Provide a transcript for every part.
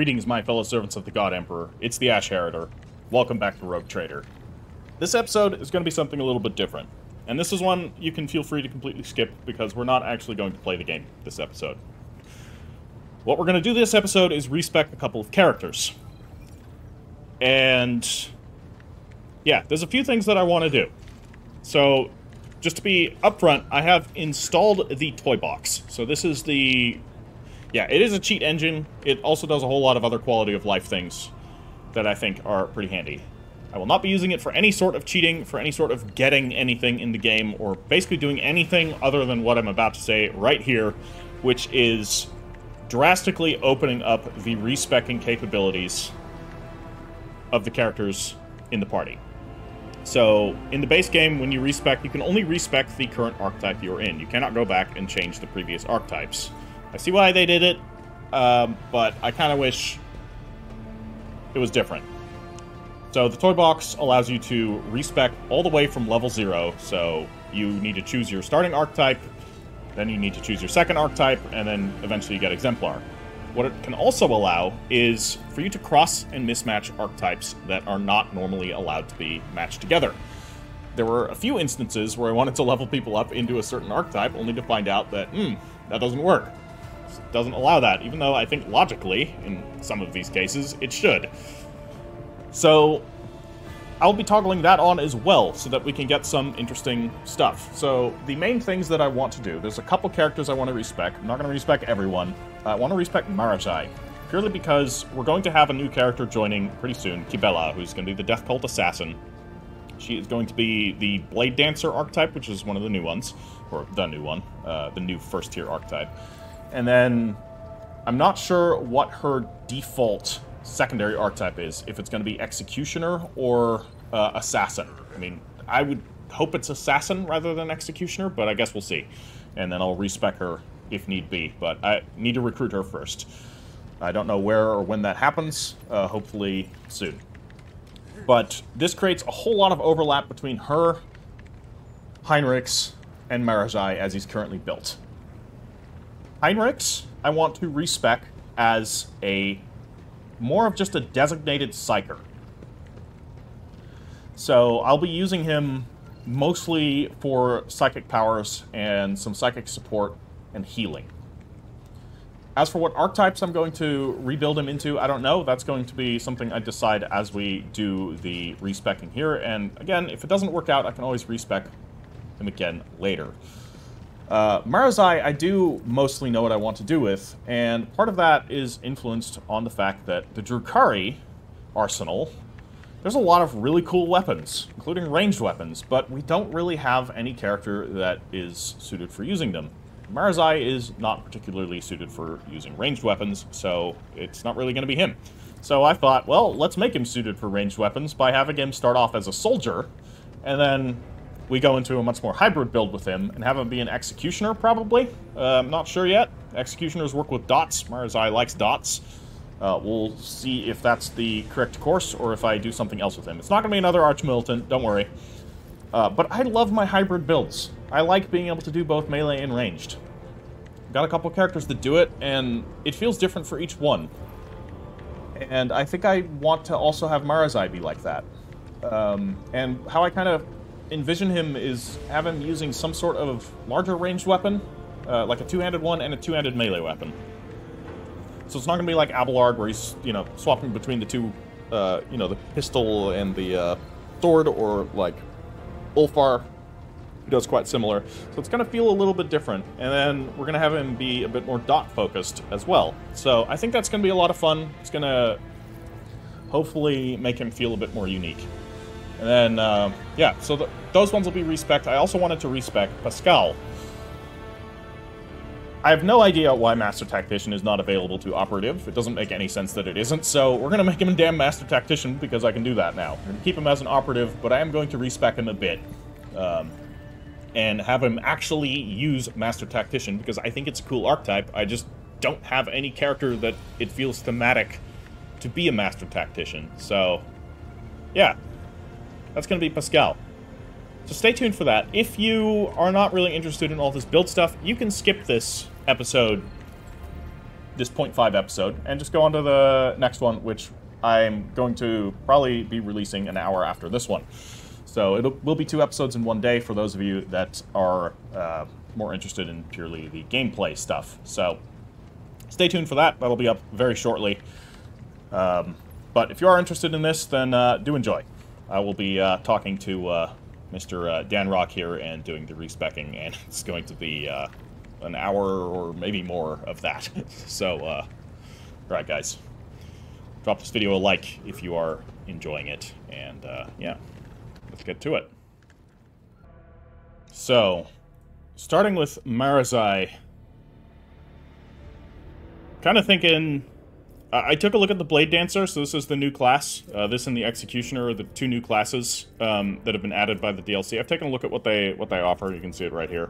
Greetings, my fellow servants of the God Emperor. It's the Ash Heritor. Welcome back to Rogue Trader. This episode is going to be something a little bit different. And this is one you can feel free to completely skip because we're not actually going to play the game this episode. What we're going to do this episode is respec a couple of characters. And yeah, there's a few things that I want to do. So, just to be upfront, I have installed the toy box. So this is the... yeah, it is a cheat engine. It also does a whole lot of other quality of life things that I think are pretty handy. I will not be using it for any sort of cheating, for any sort of getting anything in the game, or basically doing anything other than what I'm about to say right here, which is drastically opening up the respecking capabilities of the characters in the party. So, in the base game, when you respec, you can only respec the current archetype you're in. You cannot go back and change the previous archetypes. I see why they did it, but I kind of wish it was different. So the toy box allows you to respec all the way from level 0, so you need to choose your starting archetype, then you need to choose your second archetype, and then eventually you get Exemplar. What it can also allow is for you to cross and mismatch archetypes that are not normally allowed to be matched together. There were a few instances where I wanted to level people up into a certain archetype, only to find out that, that doesn't work. It doesn't allow that, even though I think logically, in some of these cases, it should. So, I'll be toggling that on as well, so that we can get some interesting stuff. So, the main things that I want to do, there's a couple characters I want to respec. I'm not going to respec everyone. I want to respec Marajai, purely because we're going to have a new character joining pretty soon, Kibela, who's going to be the Death Cult Assassin. She is going to be the Blade Dancer archetype, which is one of the new ones, or the new one, the new first-tier archetype. And then, I'm not sure what her default secondary archetype is, if it's going to be Executioner or Assassin. I mean, I would hope it's Assassin rather than Executioner, but I guess we'll see. And then I'll respec her if need be, but I need to recruit her first. I don't know where or when that happens, hopefully soon. But this creates a whole lot of overlap between her, Heinrix, and Marajai as he's currently built. Heinrix, I want to respec as more of just a designated Psyker. So I'll be using him mostly for psychic powers and some psychic support and healing. As for what archetypes I'm going to rebuild him into, I don't know. That's going to be something I decide as we do the respecking here. And again, if it doesn't work out, I can always respec him again later. Marajai, I do mostly know what I want to do with, and part of that is influenced on the fact that the Drukhari arsenal, there's a lot of really cool weapons, including ranged weapons, but we don't really have any character that is suited for using them. Marajai is not particularly suited for using ranged weapons, so it's not really going to be him. So I thought, well, let's make him suited for ranged weapons by having him start off as a soldier, and then we go into a much more hybrid build with him, and have him be an Executioner, probably. I'm not sure yet. Executioners work with dots. Marajai likes dots. We'll see if that's the correct course, or if I do something else with him. It's not going to be another Archmilitant, don't worry. But I love my hybrid builds. I like being able to do both melee and ranged. Got a couple characters that do it, and it feels different for each one. And I think I want to also have Marajai be like that. And how I kind of envision him is have him using some sort of larger ranged weapon, like a two-handed one and a two-handed melee weapon. So it's not going to be like Abelard, where he's, swapping between the two, the pistol and the sword, or like Ulfar, who does quite similar. So it's going to feel a little bit different, and then we're going to have him be a bit more dot-focused as well. So I think that's going to be a lot of fun. It's going to hopefully make him feel a bit more unique. And then, yeah, so those ones will be respec. I also wanted to respec Pascal. I have no idea why Master Tactician is not available to Operative. It doesn't make any sense that it isn't, so we're going to make him a damn Master Tactician, because I can do that now. I'm going to keep him as an Operative, but I am going to respec him a bit. And have him actually use Master Tactician, because I think it's a cool archetype. I just don't have any character that it feels thematic to be a Master Tactician. So, yeah. That's going to be Pascal. So stay tuned for that. If you are not really interested in all this build stuff, you can skip this episode this 0.5 episode and just go on to the next one, which I'm going to probably be releasing an hour after this one. So it will be 2 episodes in one day for those of you that are more interested in purely the gameplay stuff. So stay tuned for that. That'll be up very shortly. But if you are interested in this, then do enjoy. I will be talking to Mr. Dan Rock here and doing the respecking, and it's going to be an hour or maybe more of that. So, alright guys, drop this video a like if you are enjoying it, and yeah, let's get to it. So, starting with Marazai, kind of thinking, I took a look at the Blade Dancer, so this is the new class. This and the Executioner are the 2 new classes that have been added by the DLC. I've taken a look at what they offer. You can see it right here.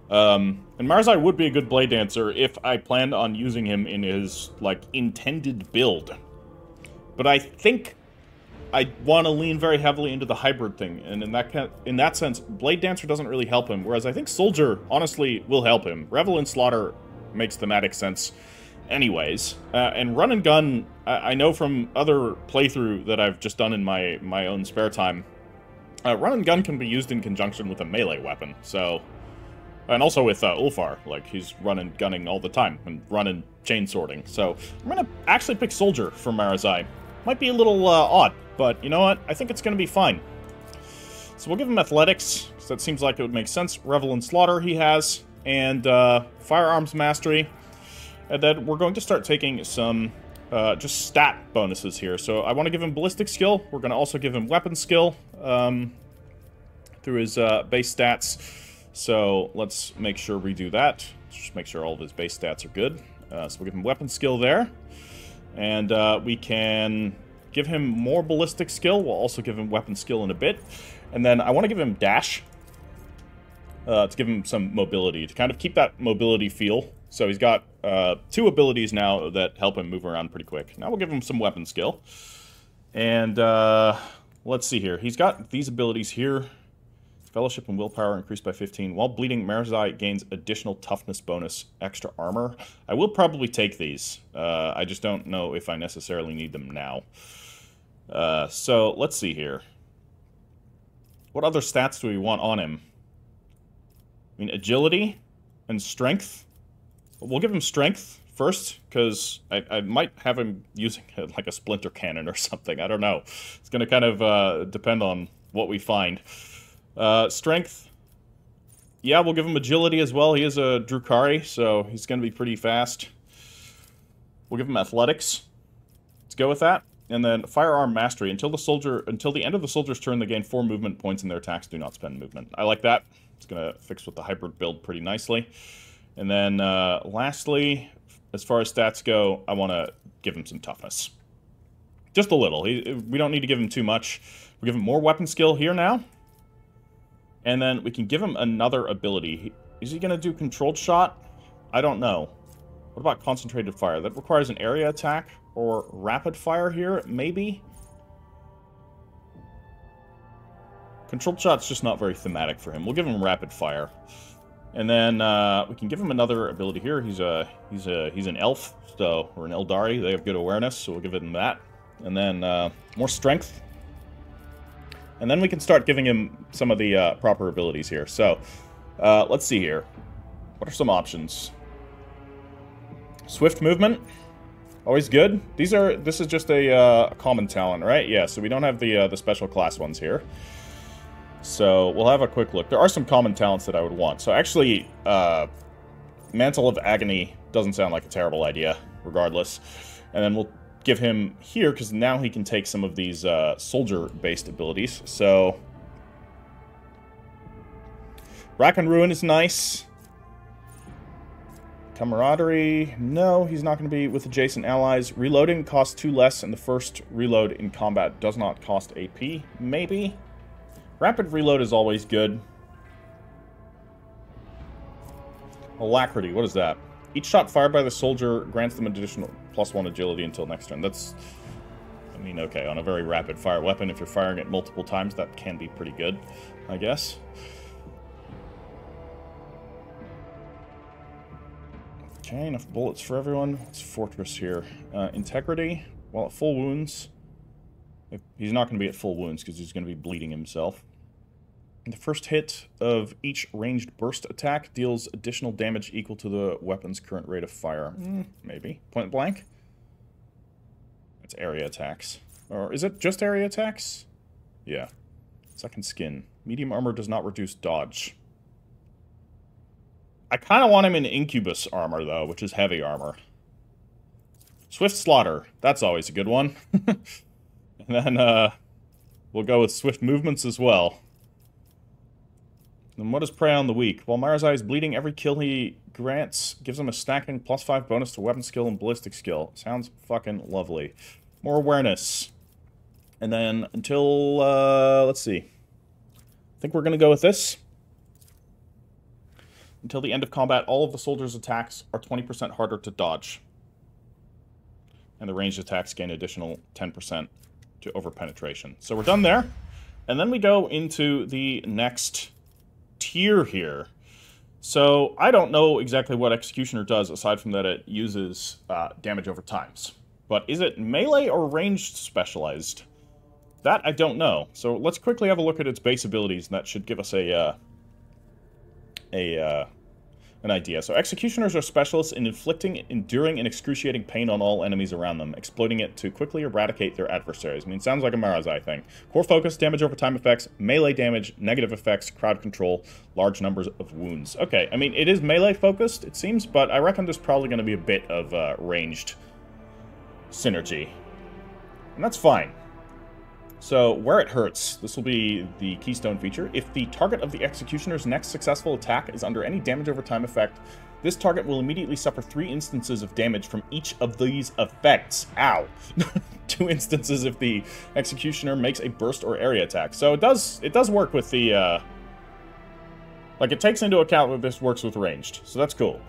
And Marazai would be a good Blade Dancer if I planned on using him in his, like, intended build. But I think I want to lean very heavily into the hybrid thing, and in that sense, Blade Dancer doesn't really help him, whereas I think Soldier, honestly, will help him. Revel and Slaughter makes thematic sense anyways. And Run and Gun, I know from other playthrough that I've just done in my own spare time, Run and Gun can be used in conjunction with a melee weapon, so... And also with Ulfar, like, he's run and gunning all the time, and run and chain sorting. So, I'm gonna actually pick Soldier for Marazai. Might be a little odd, but you know what? I think it's gonna be fine. So we'll give him Athletics, because that seems like it would make sense. Revel and Slaughter he has, and Firearms Mastery. And then we're going to start taking some just stat bonuses here. So I want to give him Ballistic Skill. We're going to also give him Weapon Skill through his base stats. So let's make sure we do that. Just make sure all of his base stats are good. So we'll give him Weapon Skill there. And we can give him more Ballistic Skill. We'll also give him Weapon Skill in a bit. And then I want to give him Dash. To give him some mobility, to kind of keep that mobility feel. So he's got 2 abilities now that help him move around pretty quick. Now we'll give him some weapon skill. And let's see here. He's got these abilities here. Fellowship and Willpower increased by 15. While bleeding, Marazai gains additional toughness bonus, extra armor. I will probably take these. I just don't know if I necessarily need them now. So let's see here. What other stats do we want on him? I mean, agility and strength. We'll give him strength first, because I might have him using like a splinter cannon or something. I don't know. It's going to kind of depend on what we find. Strength. Yeah, we'll give him agility as well. He is a Drukhari, so he's going to be pretty fast. We'll give him athletics. Let's go with that. And then Firearm Mastery. Until the end of the soldier's turn, they gain 4 movement points and their attacks do not spend movement. I like that. It's going to fix with the hybrid build pretty nicely. And then, lastly, as far as stats go, I want to give him some toughness. Just a little. We don't need to give him too much. We give him more weapon skill here now. And then we can give him another ability. Is he going to do Controlled Shot? I don't know. What about Concentrated Fire? That requires an area attack or Rapid Fire here, maybe? Controlled Shot's just not very thematic for him. We'll give him Rapid Fire. And then we can give him another ability here. He's an elf, so, or an Eldari. They have good awareness, so we'll give him that. And then more strength. And then we can start giving him some of the proper abilities here. So let's see here. What are some options? Swift movement, always good. This is just a common talent, right? Yeah. So we don't have the special class ones here. So we'll have a quick look. There are some common talents that I would want. So actually, Mantle of Agony doesn't sound like a terrible idea, regardless. And then we'll give him here, because now he can take some of these soldier-based abilities. So Rack and Ruin is nice. Camaraderie, no, he's not going to be with adjacent allies. Reloading costs 2 less, and the first reload in combat does not cost AP, maybe? Rapid reload is always good. Alacrity, what is that? Each shot fired by the soldier grants them additional +1 agility until next turn. That's, I mean, okay, on a very rapid fire weapon, if you're firing it multiple times, that can be pretty good, I guess. Okay, enough bullets for everyone. What's Fortress here? Integrity. While at full wounds. He's not going to be at full wounds because he's going to be bleeding himself. The first hit of each ranged burst attack deals additional damage equal to the weapon's current rate of fire. Maybe. Point blank? That's area attacks. Or is it just area attacks? Yeah. Second skin. Medium armor does not reduce dodge. I kind of want him in Incubus armor, though, which is heavy armor. Swift Slaughter. That's always a good one. And then, we'll go with Swift Movements as well. Then what is Prey on the Weak? While Marazai is bleeding, every kill he grants gives him a stacking +5 bonus to weapon skill and ballistic skill. Sounds fucking lovely. More awareness. And then until, let's see. I think we're going to go with this. Until the end of combat, all of the soldiers' attacks are 20% harder to dodge. And the ranged attacks gain additional 10% to over-penetration. So we're done there. And then we go into the next tier here. So I don't know exactly what Executioner does, aside from that it uses damage over times. But is it melee or ranged specialized? That I don't know. So let's quickly have a look at its base abilities, and that should give us an idea. So Executioners are specialists in inflicting enduring and excruciating pain on all enemies around them, exploiting it to quickly eradicate their adversaries. I mean, sounds like a Marazai thing. Core focus, damage over time effects, melee damage, negative effects, crowd control, large numbers of wounds. Okay, I mean, it is melee focused, it seems, but I reckon there's probably going to be a bit of ranged synergy. And that's fine. So, where it hurts, this will be the keystone feature. If the target of the Executioner's next successful attack is under any damage over time effect, this target will immediately suffer 3 instances of damage from each of these effects. Ow! 2 instances if the Executioner makes a burst or area attack. So it does work with the, like, it takes into account that this works with ranged. So that's cool.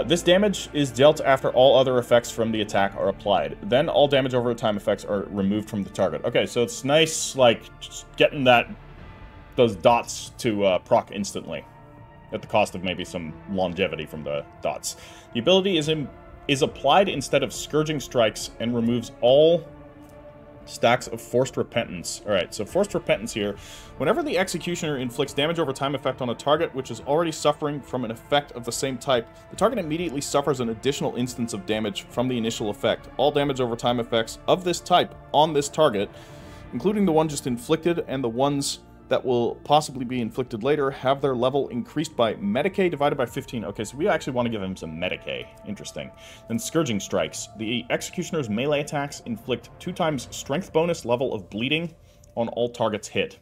This damage is dealt after all other effects from the attack are applied. Then all damage over time effects are removed from the target. Okay, so it's nice, like, just getting those dots to proc instantly. At the cost of maybe some longevity from the dots. The ability is applied instead of Scourging Strikes and removes all stacks of Forced Repentance. Alright, so Forced Repentance here. Whenever the Executioner inflicts damage over time effect on a target which is already suffering from an effect of the same type, the target immediately suffers an additional instance of damage from the initial effect. All damage over time effects of this type on this target, including the one just inflicted and the ones that will possibly be inflicted later, have their level increased by Medicae divided by 15. Okay, so we actually want to give him some Medicae. Interesting. Then Scourging Strikes. The Executioner's melee attacks inflict 2 times strength bonus level of bleeding on all targets hit.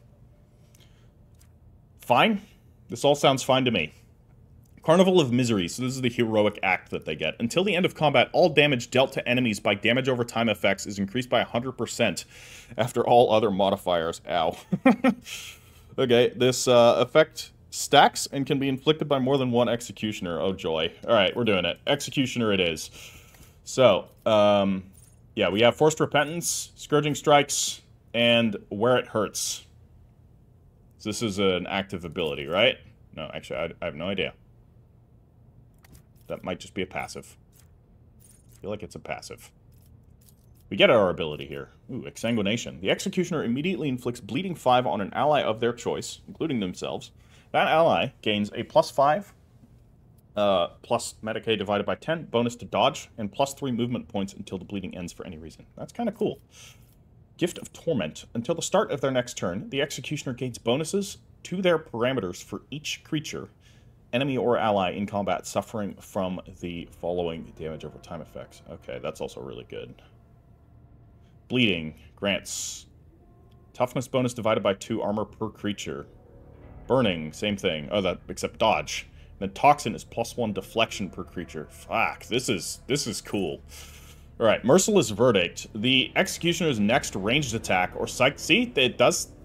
Fine. This all sounds fine to me. Carnival of Misery. So this is the heroic act that they get. Until the end of combat, all damage dealt to enemies by damage over time effects is increased by 100% after all other modifiers. Ow. Okay, this effect stacks and can be inflicted by more than one Executioner. Oh joy. Alright, we're doing it. Executioner it is. So, yeah, we have Forced Repentance, Scourging Strikes, and Where It Hurts. So this is an active ability, right? No, actually, I have no idea. That might just be a passive. I feel like it's a passive. We get our ability here. Ooh, Exsanguination. The Executioner immediately inflicts bleeding 5 on an ally of their choice, including themselves. That ally gains a +5, plus Medicae divided by 10, bonus to dodge, and +3 movement points until the bleeding ends for any reason. That's kind of cool. Gift of Torment. Until the start of their next turn, the Executioner gains bonuses to their parameters for each creature, enemy or ally in combat suffering from the following damage over time effects. Okay, that's also really good. Bleeding grants toughness bonus divided by 2 armor per creature. Burning, same thing. Oh, that except dodge. And then Toxin is +1 deflection per creature. Fuck, this is cool. All right, Merciless Verdict. The Executioner's next ranged attack or psych. See,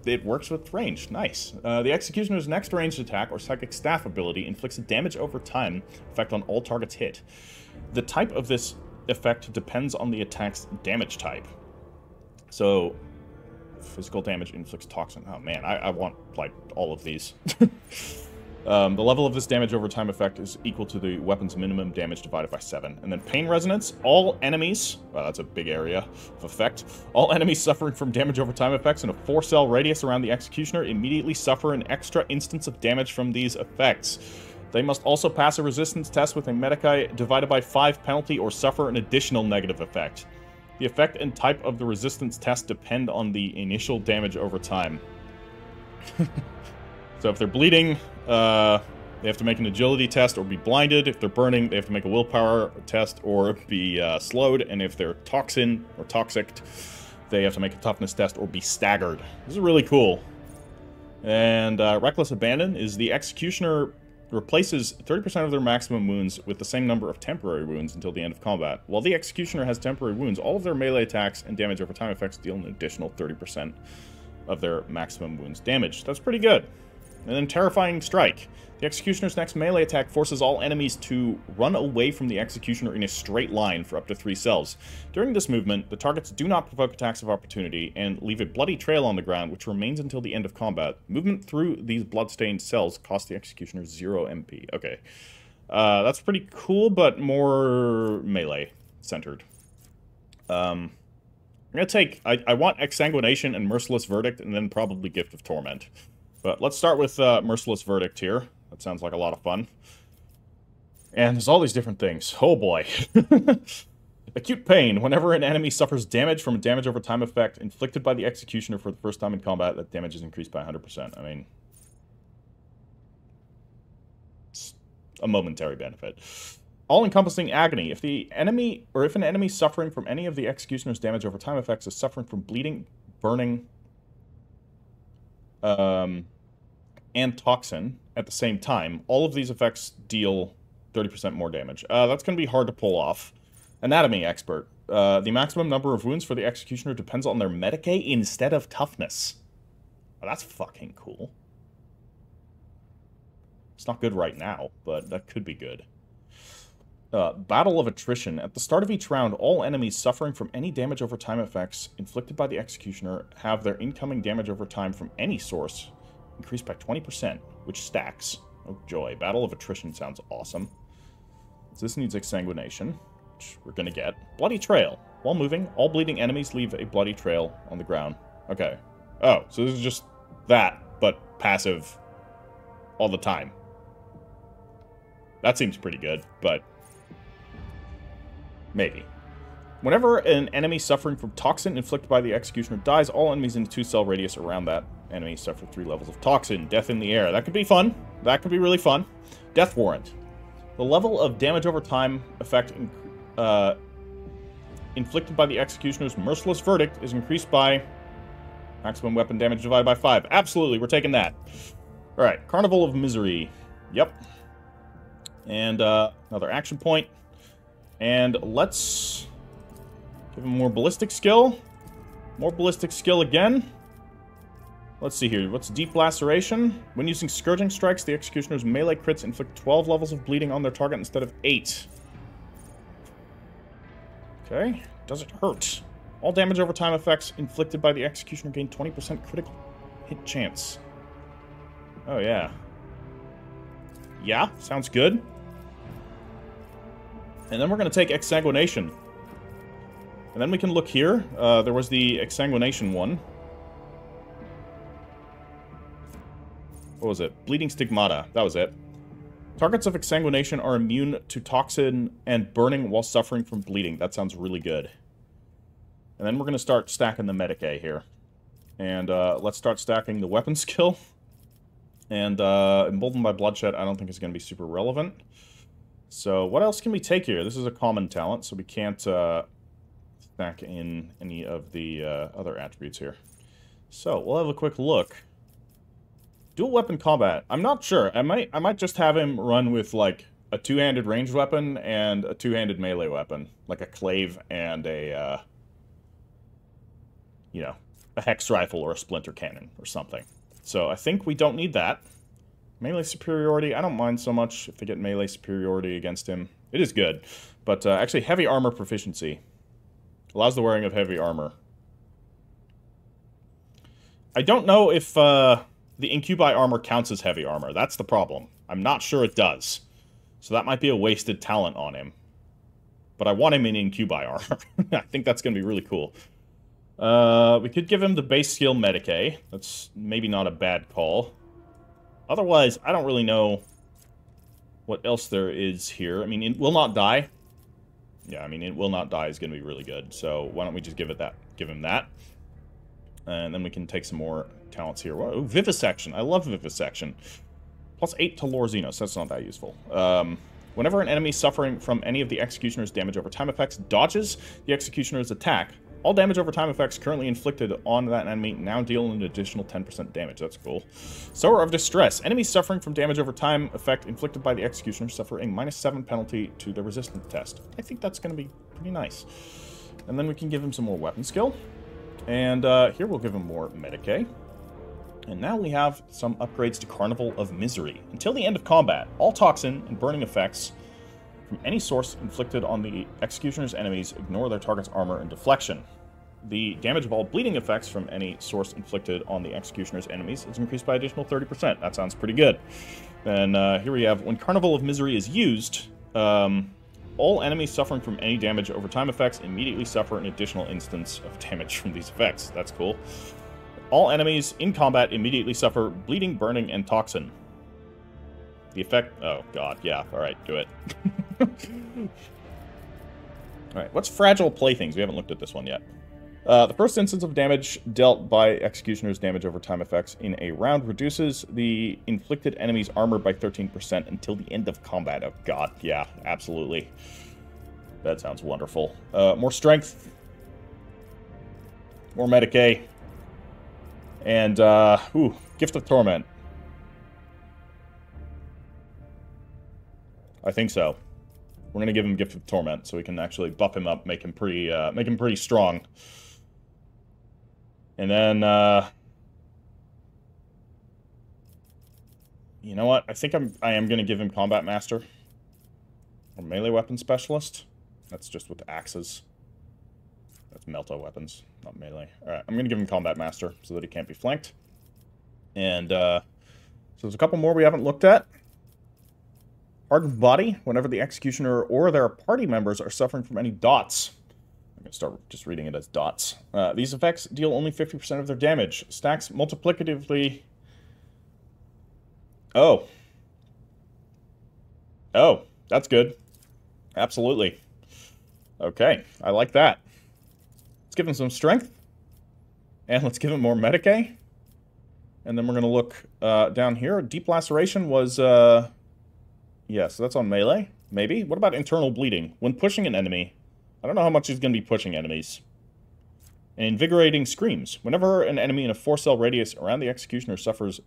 it works with range. Nice. The Executioner's next ranged attack or Psychic Staff ability inflicts a damage over time effect on all targets hit. The type of this effect depends on the attack's damage type. So, physical damage inflicts toxin. Oh man, I want, like, all of these. The level of this damage over time effect is equal to the weapon's minimum damage divided by 7. And then pain resonance. All enemies... Well, that's a big area of effect. All enemies suffering from damage over time effects in a 4-cell radius around the Executioner immediately suffer an extra instance of damage from these effects. They must also pass a resistance test with a Medicae divided by 5 penalty or suffer an additional negative effect. The effect and type of the resistance test depend on the initial damage over time. So if they're bleeding, they have to make an agility test or be blinded. If they're burning, they have to make a willpower test or be slowed. And if they're toxin or toxic, they have to make a toughness test or be staggered. This is really cool. And Reckless Abandon is the Executioner replaces 30% of their maximum wounds with the same number of temporary wounds until the end of combat. While the Executioner has temporary wounds, all of their melee attacks and damage over time effects deal an additional 30% of their maximum wounds damage. That's pretty good. And then Terrifying Strike. The Executioner's next melee attack forces all enemies to run away from the Executioner in a straight line for up to 3 cells. During this movement, the targets do not provoke attacks of opportunity and leave a bloody trail on the ground, which remains until the end of combat. Movement through these bloodstained cells costs the Executioner 0 MP. Okay. That's pretty cool, but more melee-centered. I'm gonna take... I want Exsanguination and Merciless Verdict, and then probably Gift of Torment. But let's start with Merciless Verdict here. That sounds like a lot of fun. And there's all these different things. Oh boy. Acute pain. Whenever an enemy suffers damage from a damage over time effect inflicted by the Executioner for the first time in combat, that damage is increased by 100%. I mean... it's a momentary benefit. All-encompassing agony. If the enemy, or if an enemy suffering from any of the Executioner's damage over time effects is suffering from bleeding, burning, and toxin at the same time, all of these effects deal 30% more damage. That's going to be hard to pull off. Anatomy expert. The maximum number of wounds for the Executioner depends on their Medicae instead of toughness. Well, that's fucking cool. It's not good right now, but that could be good. Battle of Attrition. At the start of each round, all enemies suffering from any damage over time effects inflicted by the Executioner have their incoming damage over time from any source increased by 20%, which stacks. Oh joy. Battle of Attrition sounds awesome. So this needs Exsanguination, which we're gonna get. Bloody Trail. While moving, all bleeding enemies leave a bloody trail on the ground. Okay. Oh, so this is just that, but passive all the time. That seems pretty good, but... maybe. Whenever an enemy suffering from toxin inflicted by the Executioner dies, all enemies in a 2-cell radius around that enemy suffer 3 levels of toxin. Death in the air. That could be fun. That could be really fun. Death Warrant. The level of damage over time effect inflicted by the Executioner's Merciless Verdict is increased by maximum weapon damage divided by 5. Absolutely, we're taking that. Alright, Carnival of Misery. Yep. And another action point. And let's give him more ballistic skill. More ballistic skill again. Let's see here. What's Deep Laceration? When using Scourging Strikes, the Executioner's melee crits inflict 12 levels of bleeding on their target instead of 8. Okay. Does it hurt? All damage over time effects inflicted by the Executioner gain 20% critical hit chance. Oh, yeah. Yeah, sounds good. And then we're going to take Exsanguination. And then we can look here. There was the Exsanguination one. What was it? Bleeding Stigmata. That was it. Targets of Exsanguination are immune to toxin and burning while suffering from bleeding. That sounds really good. And then we're going to start stacking the Medicae here. And let's start stacking the weapon skill. And Emboldened by Bloodshed I don't think is going to be super relevant. So what else can we take here? This is a common talent, so we can't stack in any of the other attributes here. So we'll have a quick look. Dual weapon combat. I'm not sure. I might just have him run with like a 2-handed ranged weapon and a 2-handed melee weapon, like a clave and a you know, a hex rifle or a splinter cannon or something. So I think we don't need that. Melee superiority, I don't mind so much if they get melee superiority against him. It is good. But actually, heavy armor proficiency. Allows the wearing of heavy armor. I don't know if the incubi armor counts as heavy armor. That's the problem. I'm not sure it does. So that might be a wasted talent on him. But I want him in incubi armor. I think that's going to be really cool. We could give him the base skill Medicae. That's maybe not a bad call. Otherwise, I don't really know what else there is here. I mean, it will not die. Yeah, I mean, it will not die is going to be really good. So why don't we just give him that. And then we can take some more talents here. Whoa, Vivisection. I love Vivisection. +8 to Lore Xenos. That's not that useful. Whenever an enemy suffering from any of the Executioner's damage over time effects dodges the Executioner's attack, all damage over time effects currently inflicted on that enemy now deal an additional 10% damage. That's cool. Sower of Distress. Enemies suffering from damage over time effect inflicted by the Executioner suffer a -7 penalty to the resistance test. I think that's going to be pretty nice. And then we can give him some more weapon skill. And here we'll give him more Medicae. And now we have some upgrades to Carnival of Misery. Until the end of combat, all toxin and burning effects from any source inflicted on the Executioner's enemies ignore their target's armor and deflection. The damage of all bleeding effects from any source inflicted on the Executioner's enemies is increased by additional 30%. That sounds pretty good. Then here we have, when Carnival of Misery is used, all enemies suffering from any damage over time effects immediately suffer an additional instance of damage from these effects. That's cool. All enemies in combat immediately suffer bleeding, burning, and toxin. The effect... Oh, God. Yeah. All right. Do it. All right. What's Fragile Playthings? We haven't looked at this one yet. The first instance of damage dealt by Executioner's damage over time effects in a round reduces the inflicted enemy's armor by 13% until the end of combat. Oh, God. Yeah. Absolutely. That sounds wonderful. More strength. More Medicae. And, Gift of Torment. I think so. We're gonna give him Gift of Torment so we can actually buff him up, make him pretty strong. And then, you know what? I think I am gonna give him Combat Master. Or Melee Weapon Specialist. That's just with axes. That's Melta weapons, not melee. Alright, I'm going to give him Combat Master so that he can't be flanked. And, so there's a couple more we haven't looked at. Hardened Body. Whenever the Executioner or their party members are suffering from any dots. I'm going to start just reading it as dots. These effects deal only 50% of their damage. Stacks multiplicatively... Oh. Oh, that's good. Absolutely. Okay, I like that. Let's give him some strength. And let's give him more Medicae. And then we're going to look down here. Deep Laceration was... yeah, so that's on melee. Maybe. What about Internal Bleeding? When pushing an enemy... I don't know how much he's going to be pushing enemies. And Invigorating Screams. Whenever an enemy in a 4-cell radius around the Executioner suffers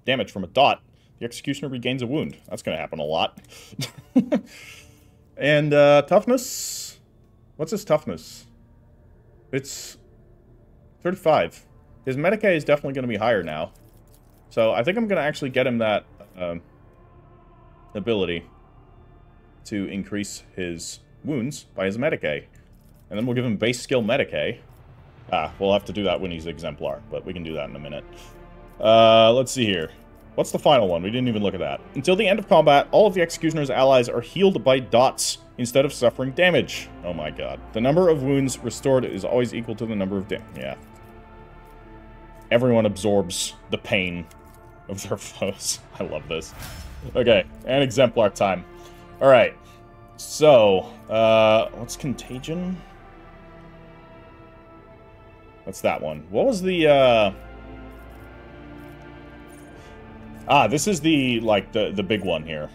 damage from a dot, the Executioner regains a wound. That's going to happen a lot. And Toughness... What's his Toughness? It's 35. His Medicae is definitely going to be higher now. So I think I'm going to actually get him that ability to increase his wounds by his Medicae. And then we'll give him base skill Medicae. We'll have to do that when he's Exemplar, but we can do that in a minute. Let's see here. What's the final one? We didn't even look at that. Until the end of combat, all of the Executioner's allies are healed by dots instead of suffering damage. Oh my god. The number of wounds restored is always equal to the number of yeah. Everyone absorbs the pain of their foes. I love this. Okay, and Exemplar time. Alright. So, what's Contagion? What's that one? What was the, this is the, like, the big one here.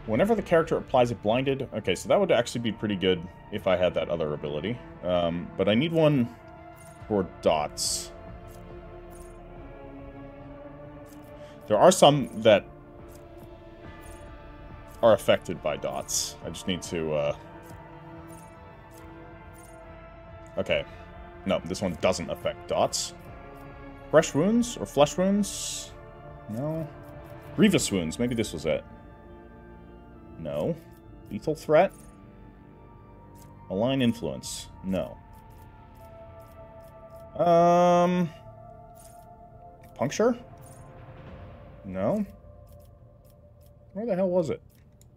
Whenever the character applies a blinded... Okay, so that would actually be pretty good if I had that other ability. But I need one for dots. There are some that are affected by dots. I just need to, Okay. No, this one doesn't affect dots. Fresh wounds? Or flesh wounds? No. Grievous wounds. Maybe this was it. No. Lethal threat? Malign influence? No. Puncture? No. Where the hell was it?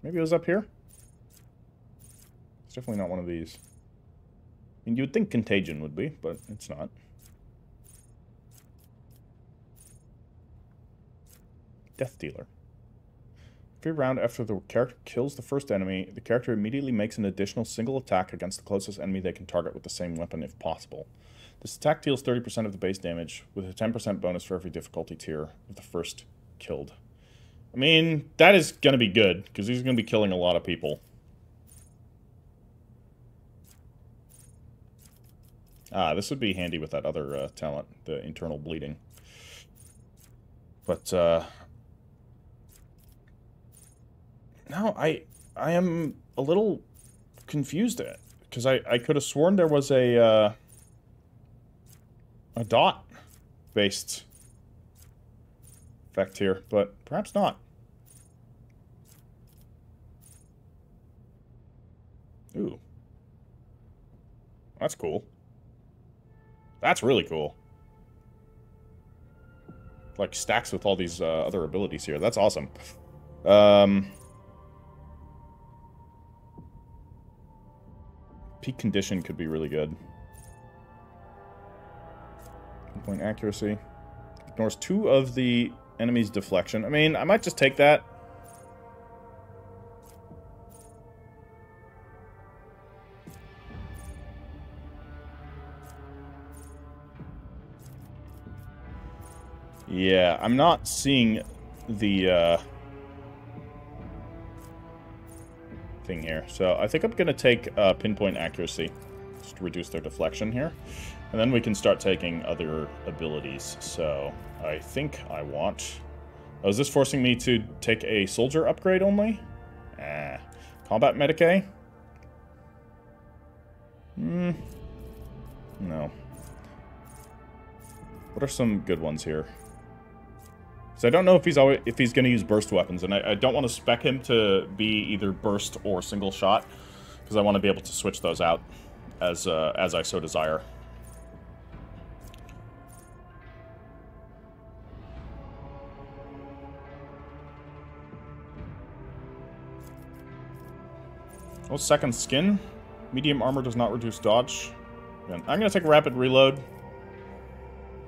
Maybe it was up here? It's definitely not one of these. I mean, you would think Contagion would be, but it's not. Death Dealer. Every round after the character kills the first enemy, the character immediately makes an additional single attack against the closest enemy they can target with the same weapon if possible. This attack deals 30% of the base damage, with a 10% bonus for every difficulty tier of the first killed. I mean, that is going to be good, because he's going to be killing a lot of people. Ah, this would be handy with that other talent, the internal bleeding. But, no, I am a little confused at it, because I could have sworn there was a dot-based effect here, but perhaps not. Ooh. That's cool. That's really cool. Like, stacks with all these other abilities here. That's awesome. Peak condition could be really good. Point accuracy. Ignores 2 of the enemy's deflection. I mean, I might just take that. Yeah, I'm not seeing the thing here. So I think I'm going to take pinpoint accuracy, just to reduce their deflection here. And then we can start taking other abilities. So I think I want... Oh, is this forcing me to take a soldier upgrade only? Combat Medicae? No. What are some good ones here? So I don't know if he's going to use burst weapons, and I don't want to spec him to be either burst or single shot, because I want to be able to switch those out as I so desire. Oh, second skin. Medium armor does not reduce dodge. Again, I'm going to take a rapid reload,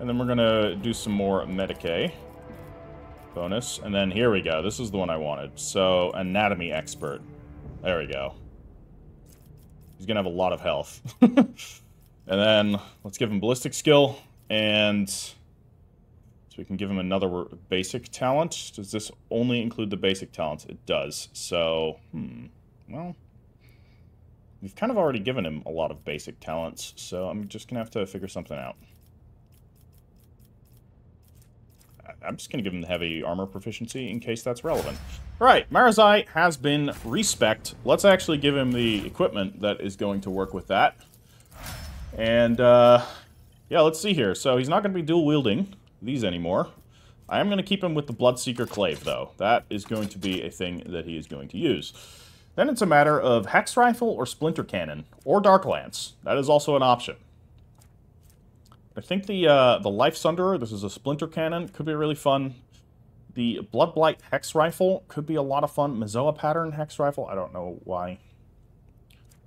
and then we're going to do some more Medicae. Bonus. And then here we go. This is the one I wanted. So, Anatomy Expert. There we go. He's going to have a lot of health. And then, let's give him Ballistic Skill. And so we can give him another basic talent. Does this only include the basic talents? It does. So, well, we've kind of already given him a lot of basic talents. So, I'm just going to have to figure something out. I'm just going to give him the heavy armor proficiency in case that's relevant. Alright, Marazai has been respec'd. Let's actually give him the equipment that is going to work with that. And, yeah, let's see here. So he's not going to be dual-wielding these anymore. I am going to keep him with the Bloodseeker Clave, though. That is going to be a thing that he is going to use. Then it's a matter of Hex Rifle or Splinter Cannon, or Dark Lance. That is also an option. I think the Life Sunderer, this is a Splinter Cannon, could be really fun. The Bloodblight Hex Rifle could be a lot of fun. Mazoa Pattern Hex Rifle, I don't know why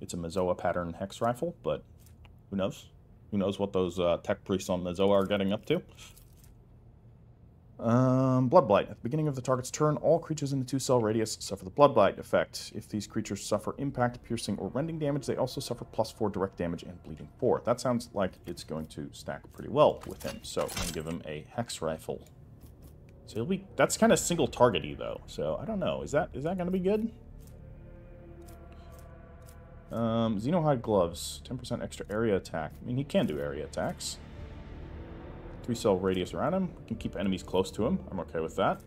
it's a Mazoa Pattern Hex Rifle, but who knows? Who knows what those tech priests on Mazoa are getting up to. Bloodblight. At the beginning of the target's turn, all creatures in the 2-cell radius suffer the Bloodblight effect. If these creatures suffer impact, piercing, or rending damage, they also suffer +4 direct damage and bleeding 4. That sounds like it's going to stack pretty well with him. So I'm going to give him a Hex Rifle. So he'll be... That's kind of single target-y, though. So I don't know. Is that going to be good? Xenohide Gloves. 10% extra area attack. I mean, he can do area attacks. 3-cell radius around him. We can keep enemies close to him. I'm okay with that.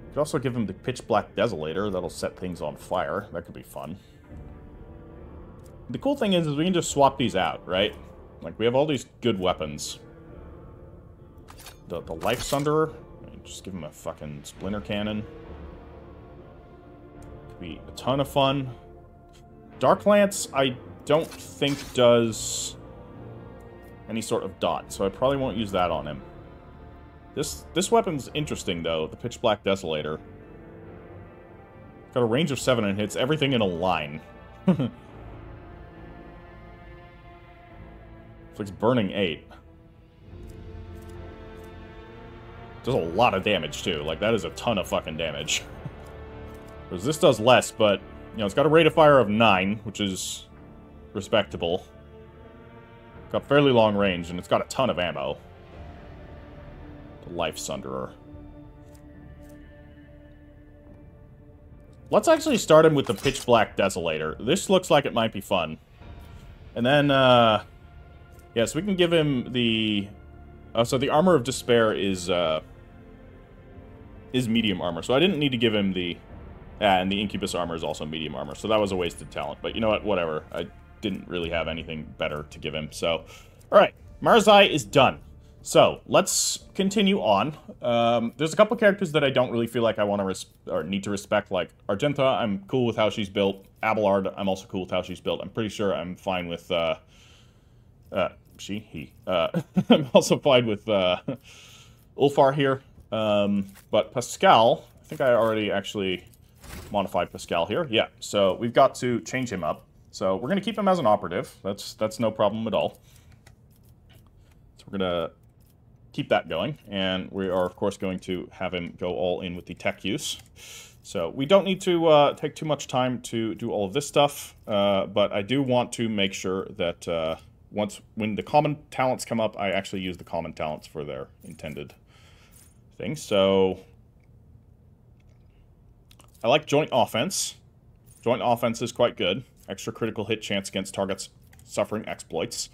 Could also give him the Pitch Black Desolator. That'll set things on fire. That could be fun. The cool thing is we can just swap these out, right? Like, we have all these good weapons. The Life Sunderer. Just give him a fucking Splinter Cannon. Could be a ton of fun. Dark Lance, I don't think does... any sort of dot, so I probably won't use that on him. This weapon's interesting, though, the Pitch Black Desolator. Got a range of 7 and hits everything in a line. It's burning 8. Does a lot of damage, too. Like, that is a ton of fucking damage. Whereas this does less, but, you know, it's got a rate of fire of 9, which is respectable. Got fairly long range, and it's got a ton of ammo. The Life Sunderer. Let's actually start him with the Pitch Black Desolator. This looks like it might be fun. And then, yeah, so we can give him the... so the Armor of Despair is medium armor. So I didn't need to give him the... and the Incubus armor is also medium armor. So that was a wasted talent. But you know what? Whatever. I didn't really have anything better to give him. So, alright. Marzai is done. So, let's continue on. There's a couple characters that I don't really feel like I want to or need to respect. Like, Argenta, I'm cool with how she's built. Abelard, I'm also cool with how she's built. I'm pretty sure I'm fine with... he. I'm also fine with Ulfar here. But Pascal, I think I already actually modified Pascal here. Yeah, so we've got to change him up. So we're going to keep him as an operative. That's no problem at all. So we're going to keep that going. And we are, of course, going to have him go all in with the tech use. So we don't need to take too much time to do all of this stuff. But I do want to make sure that... when the common talents come up, I actually use the common talents for their intended things. So, I like Joint Offense. Joint Offense is quite good. Extra critical hit chance against targets suffering exploits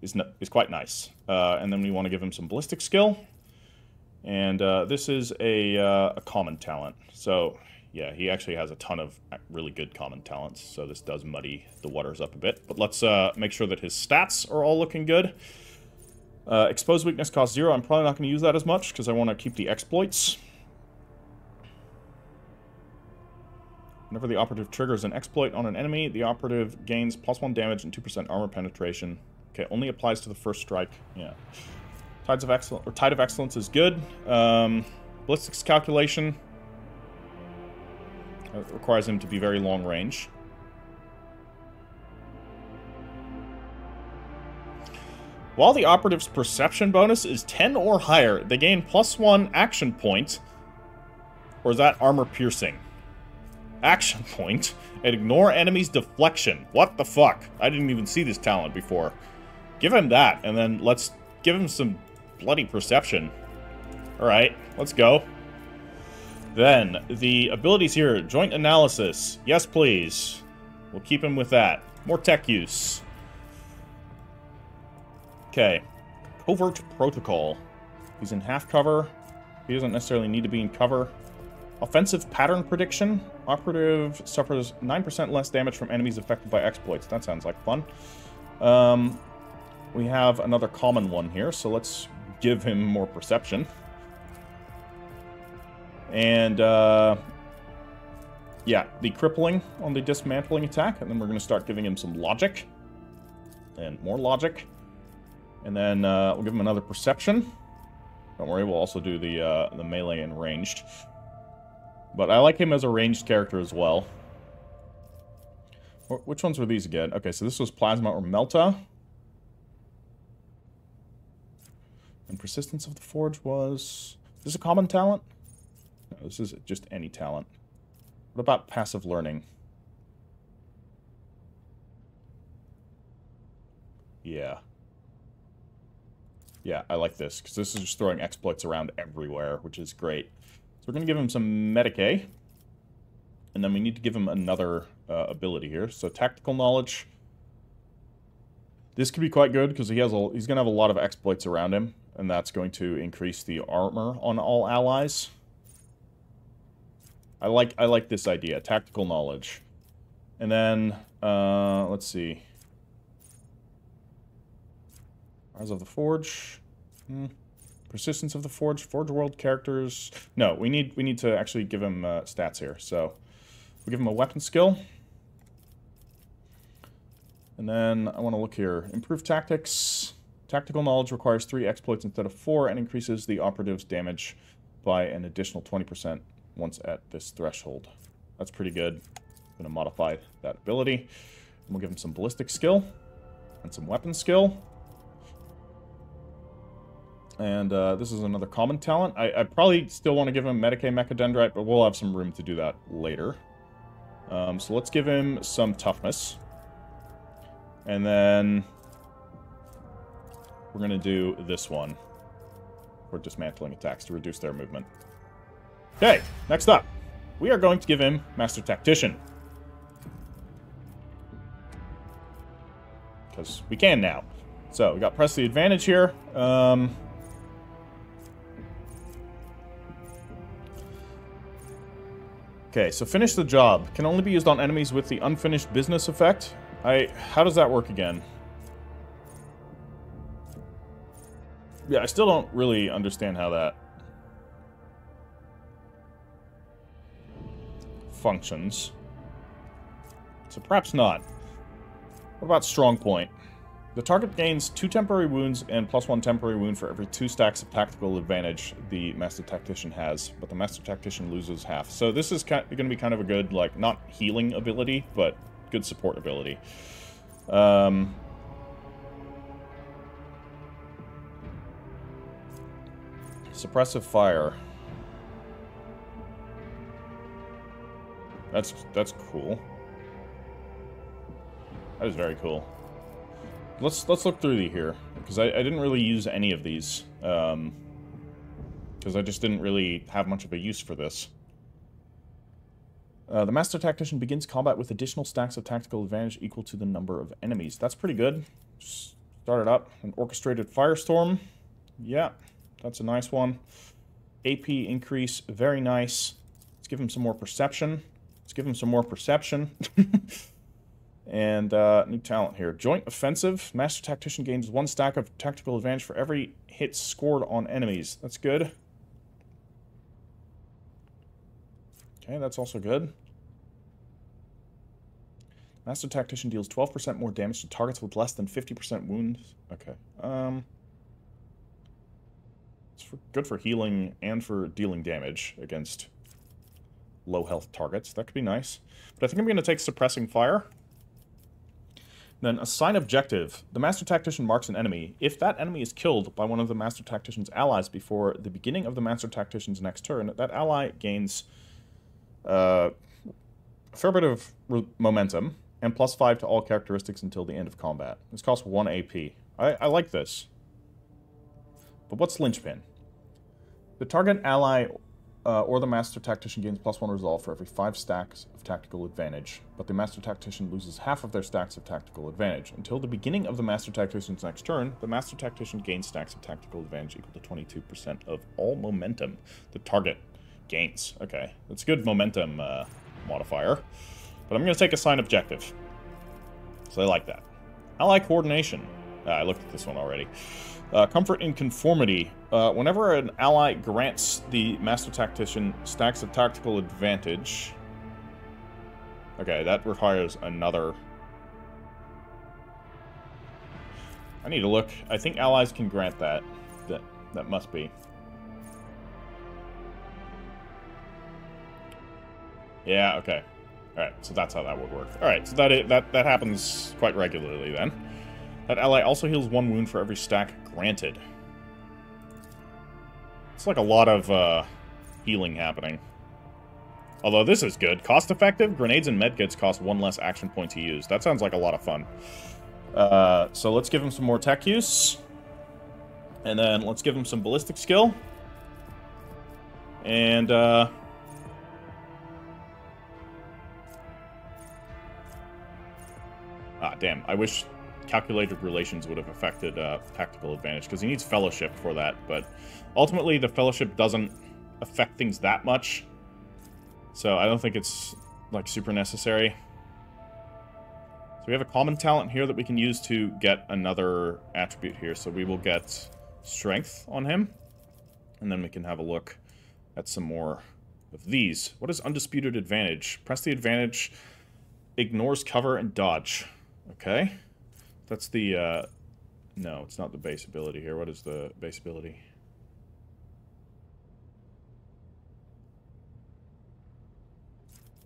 is quite nice. And then we want to give him some Ballistic Skill. And this is a common talent. So... yeah, he actually has a ton of really good common talents, so this does muddy the waters up a bit. But let's make sure that his stats are all looking good. Exposed weakness costs 0. I'm probably not going to use that as much, because I want to keep the exploits. Whenever the operative triggers an exploit on an enemy, the operative gains +1 damage and 2% armor penetration. Okay, only applies to the first strike. Yeah. Tide of Excellence is good. Ballistics calculation... it requires him to be very long range. While the operative's perception bonus is 10 or higher, they gain +1 action point. Or is that armor piercing? Action point. And ignore enemies' deflection. What the fuck? I didn't even see this talent before. Give him that, and then let's give him some bloody perception. Alright, let's go. Then, the abilities here. Joint Analysis. Yes, please. We'll keep him with that. More tech use. Okay. Covert Protocol. He's in half cover. He doesn't necessarily need to be in cover. Offensive Pattern Prediction. Operative suffers 9% less damage from enemies affected by exploits. That sounds like fun. We have another common one here, so let's give him more perception. And, yeah, the crippling on the dismantling attack, and then we're going to start giving him some logic. And more logic. And then, we'll give him another perception. Don't worry, we'll also do the melee and ranged. But I like him as a ranged character as well. Which ones were these again? Okay, so this was Plasma or Melta. And Persistence of the Forge was... is this a common talent? No, this is just any talent. What about Passive Learning? Yeah. Yeah, I like this, because this is just throwing exploits around everywhere, which is great. So we're going to give him some Medicae. And then we need to give him another ability here. So Tactical Knowledge. This could be quite good, because he's going to have a lot of exploits around him. And that's going to increase the armor on all allies. I like this idea. Tactical Knowledge. And then, let's see. Rise of the Forge. Persistence of the Forge. Forge World characters. No, we need to actually give him stats here. So we'll give him a weapon skill. And then I want to look here. Improve tactics. Tactical knowledge requires 3 exploits instead of 4 and increases the operative's damage by an additional 20% once at this threshold. That's pretty good. I'm going to modify that ability. And we'll give him some ballistic skill and some weapon skill. And this is another common talent. I probably still want to give him Medicae Mechadendrite, but we'll have some room to do that later. So let's give him some toughness. And then we're going to do this one for dismantling attacks to reduce their movement. Okay, next up, we are going to give him Master Tactician. Because we can now. So, we got press the advantage here. Okay, so finish the job. Can only be used on enemies with the unfinished business effect. How does that work again? Yeah, I still don't really understand how that functions. So perhaps not. What about Strong Point? The target gains 2 temporary wounds and +1 temporary wound for every 2 stacks of tactical advantage the Master Tactician has, but the Master Tactician loses half. So this is going to be kind of a good, like, not healing ability, but good support ability. Suppressive fire. That's cool. That is very cool. Let's look through here, because I didn't really use any of these, because I just didn't really have much of a use for this. The Master Tactician begins combat with additional stacks of tactical advantage equal to the number of enemies. That's pretty good. Just start it up. An Orchestrated Firestorm. Yeah, that's a nice one. AP increase, very nice. Let's give him some more perception. Let's give him some more perception. And new talent here. Joint Offensive. Master Tactician gains 1 stack of tactical advantage for every hit scored on enemies. That's good. Okay, that's also good. Master Tactician deals 12% more damage to targets with less than 50% wounds. Okay. It's good for healing and for dealing damage against low health targets. That could be nice. But I think I'm going to take Suppressing Fire. Then assign objective. The Master Tactician marks an enemy. If that enemy is killed by one of the Master Tactician's allies before the beginning of the Master Tactician's next turn, that ally gains a fair bit of momentum and +5 to all characteristics until the end of combat. This costs 1 AP. I like this. But what's Linchpin? The target ally or the Master Tactician gains +1 resolve for every 5 stacks of tactical advantage, but the Master Tactician loses half of their stacks of tactical advantage. Until the beginning of the Master Tactician's next turn, the Master Tactician gains stacks of tactical advantage equal to 22% of all momentum the target gains. Okay, that's a good momentum modifier. But I'm going to take Assign Objective. So I like that. Ally Coordination. I looked at this one already. Comfort in Conformity. Whenever an ally grants the Master Tactician stacks of tactical advantage... Okay, that requires another... I need to look. I think allies can grant that. That must be. Yeah, okay. Alright, so that's how that would work. Alright, so that happens quite regularly then. That ally also heals 1 wound for every stack granted. It's like a lot of healing happening. Although this is good. Cost effective, grenades and medkits cost 1 less action point to use. That sounds like a lot of fun. So let's give him some more tech use. And then let's give him some ballistic skill. And ah, damn. I wish calculated relations would have affected tactical advantage, because he needs fellowship for that, but ultimately the fellowship doesn't affect things that much, so I don't think it's like super necessary. So we have a common talent here that we can use to get another attribute here, so we will get strength on him, and then we can have a look at some more of these. What is Undisputed Advantage? Press the advantage, ignores cover and dodge. Okay. That's the No, it's not the base ability here. What is the base ability?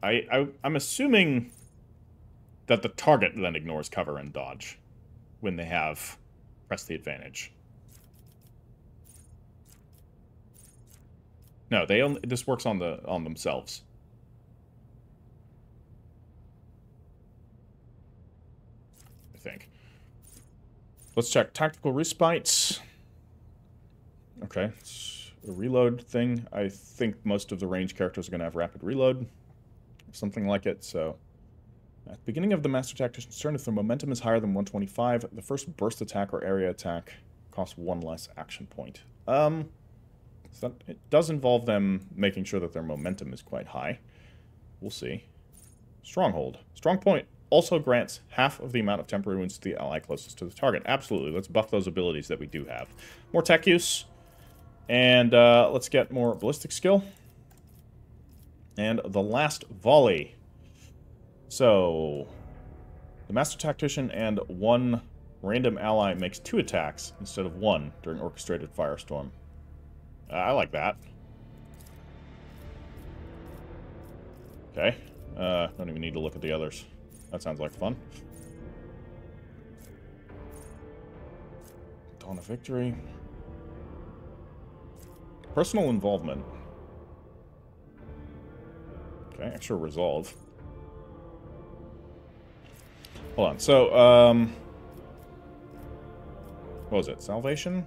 I'm assuming that the target then ignores cover and dodge when they have press the advantage. No, they only, this works on themselves. I think. Let's check tactical respites. Okay, it's a reload thing. I think most of the range characters are going to have rapid reload. Something like it, so... At the beginning of the Master Tactician's turn, if their momentum is higher than 125, the first burst attack or area attack costs 1 less action point. So that, it does involve them making sure that their momentum is quite high. We'll see. Stronghold. Strong point also grants half of the amount of temporary wounds to the ally closest to the target. Absolutely, let's buff those abilities that we do have. More tech use. And let's get more ballistic skill. And the last volley. So, the Master Tactician and 1 random ally makes 2 attacks instead of 1 during Orchestrated Firestorm. I like that. Okay. Don't even need to look at the others. That sounds like fun. Dawn of Victory. Personal involvement. Okay, extra resolve. Hold on, so, what was it? Salvation?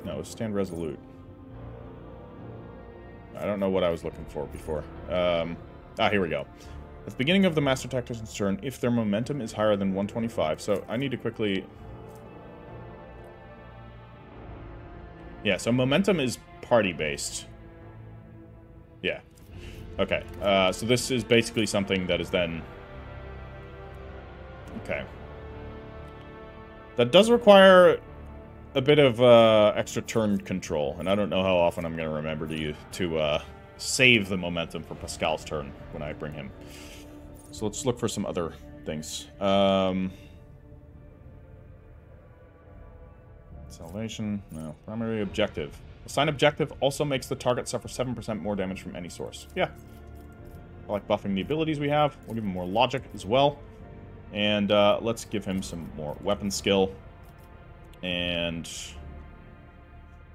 No, it was stand resolute. I don't know what I was looking for before. Here we go. At the beginning of the Master Tactician's turn, if their momentum is higher than 125, so I need to quickly... Yeah, so momentum is party-based. Yeah. Okay, so this is basically something that is then... Okay. That does require a bit of extra turn control, and I don't know how often I'm going to remember to save the momentum for Pascal's turn when I bring him. So let's look for some other things. Salvation, no. Primary objective. Assign objective also makes the target suffer 7% more damage from any source. Yeah. I like buffing the abilities we have. We'll give him more logic as well. And let's give him some more weapon skill. And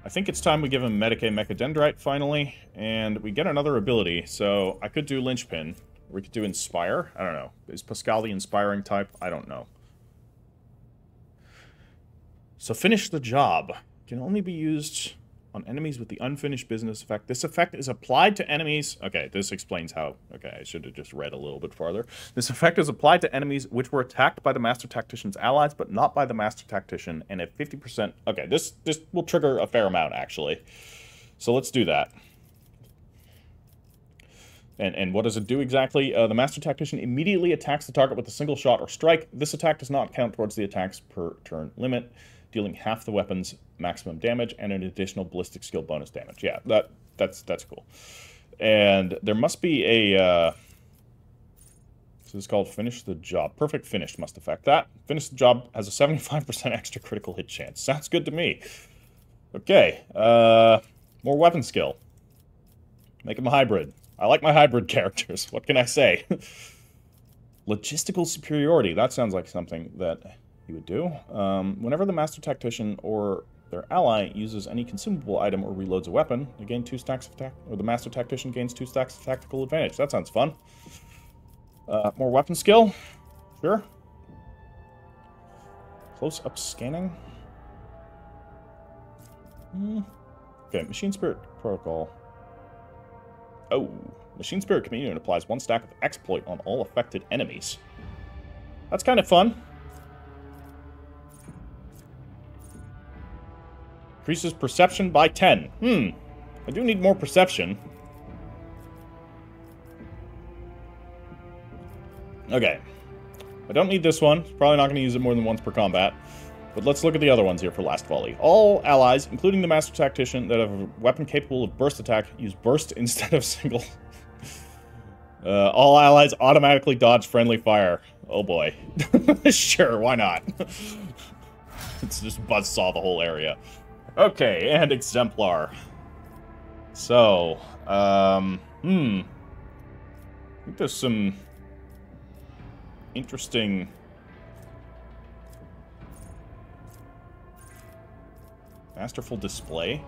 I think it's time we give him Medicae Mechadendrite finally. And we get another ability. So I could do Linchpin. Or we could do Inspire. I don't know. Is Pascal the inspiring type? I don't know. So finish the job. Can only be used on enemies with the unfinished business effect. This effect is applied to enemies... Okay, this explains how... Okay, I should have just read a little bit farther. This effect is applied to enemies which were attacked by the Master Tactician's allies, but not by the Master Tactician, and at 50%... Okay, this will trigger a fair amount, actually. So let's do that. And what does it do exactly? The Master Tactician immediately attacks the target with a single shot or strike. This attack does not count towards the attacks per turn limit, dealing half the weapon's maximum damage and an additional ballistic skill bonus damage. Yeah, that's cool. And there must be a... this is called Finish the Job. Perfect Finish must affect that. Finish the Job has a 75% extra critical hit chance. Sounds good to me. Okay, more weapon skill. Make him a hybrid. I like my hybrid characters. What can I say? Logistical superiority. That sounds like something that he would do. Whenever the Master Tactician or their ally uses any consumable item or reloads a weapon, they gain 2 stacks of or the Master Tactician gains 2 stacks of tactical advantage. That sounds fun. More weapon skill. Sure. Close-up scanning. Okay, Machine Spirit Protocol. Oh, Machine Spirit Communion applies 1 stack of exploit on all affected enemies. That's kind of fun. Increases perception by 10. I do need more perception. Okay. I don't need this one. Probably not going to use it more than once per combat. But let's look at the other ones here for last volley. All allies, including the Master Tactician, that have a weapon capable of burst attack, use burst instead of single. All allies automatically dodge friendly fire. Oh boy. Sure, why not? It's just buzzsaw the whole area. Okay, and Exemplar. So, I think there's some interesting... Masterful display.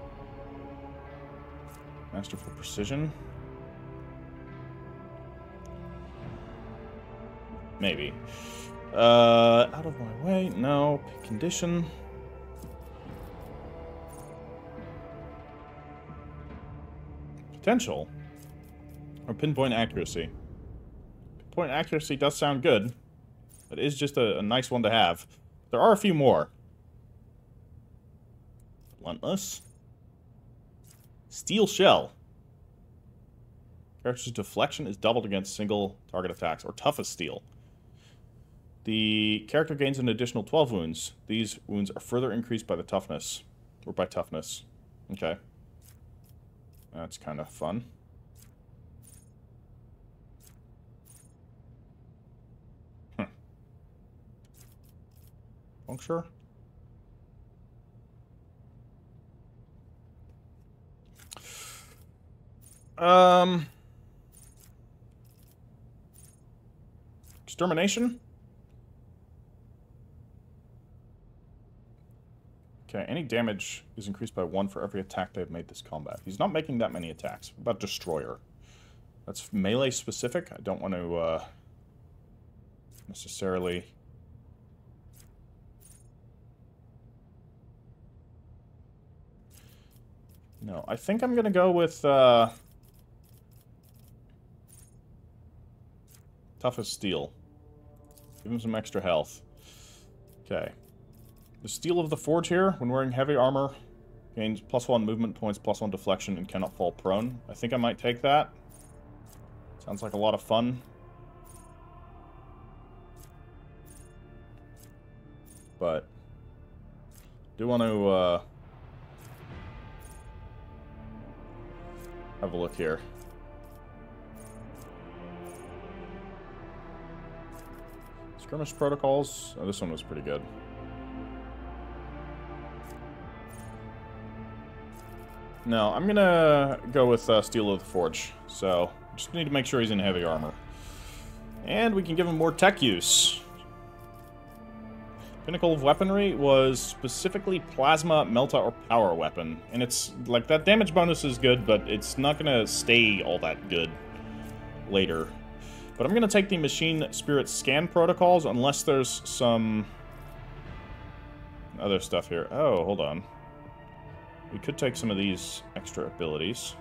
Masterful precision. Maybe. Out of my way. No. Pick condition. Potential. Or pinpoint accuracy. Pinpoint accuracy does sound good. It is just a nice one to have. There are a few more. Relentless. Steel Shell. Character's deflection is doubled against single target attacks, or tough as steel. The character gains an additional 12 wounds. These wounds are further increased by the toughness. Or by toughness. Okay. That's kind of fun. Puncture? Extermination? Okay, any damage is increased by 1 for every attack they've made this combat. He's not making that many attacks. What about Destroyer? That's melee specific. I don't want to, necessarily... No, I think I'm going to go with, Tough as Steel. Give him some extra health. Okay. The Steel of the Forge here, when wearing heavy armor, gains +1 movement points, +1 deflection, and cannot fall prone. I think I might take that. Sounds like a lot of fun. But, do want to, have a look here. Skirmish protocols. Oh, this one was pretty good. No, I'm gonna go with Steel of the Forge. So, just need to make sure he's in heavy armor. And we can give him more tech use. Pinnacle of Weaponry was specifically Plasma, Melta, or Power Weapon. And it's, like, that damage bonus is good, but it's not gonna stay all that good later. But I'm gonna take the Machine Spirit Scan protocols, unless there's some other stuff here. Oh, hold on. We could take some of these extra abilities.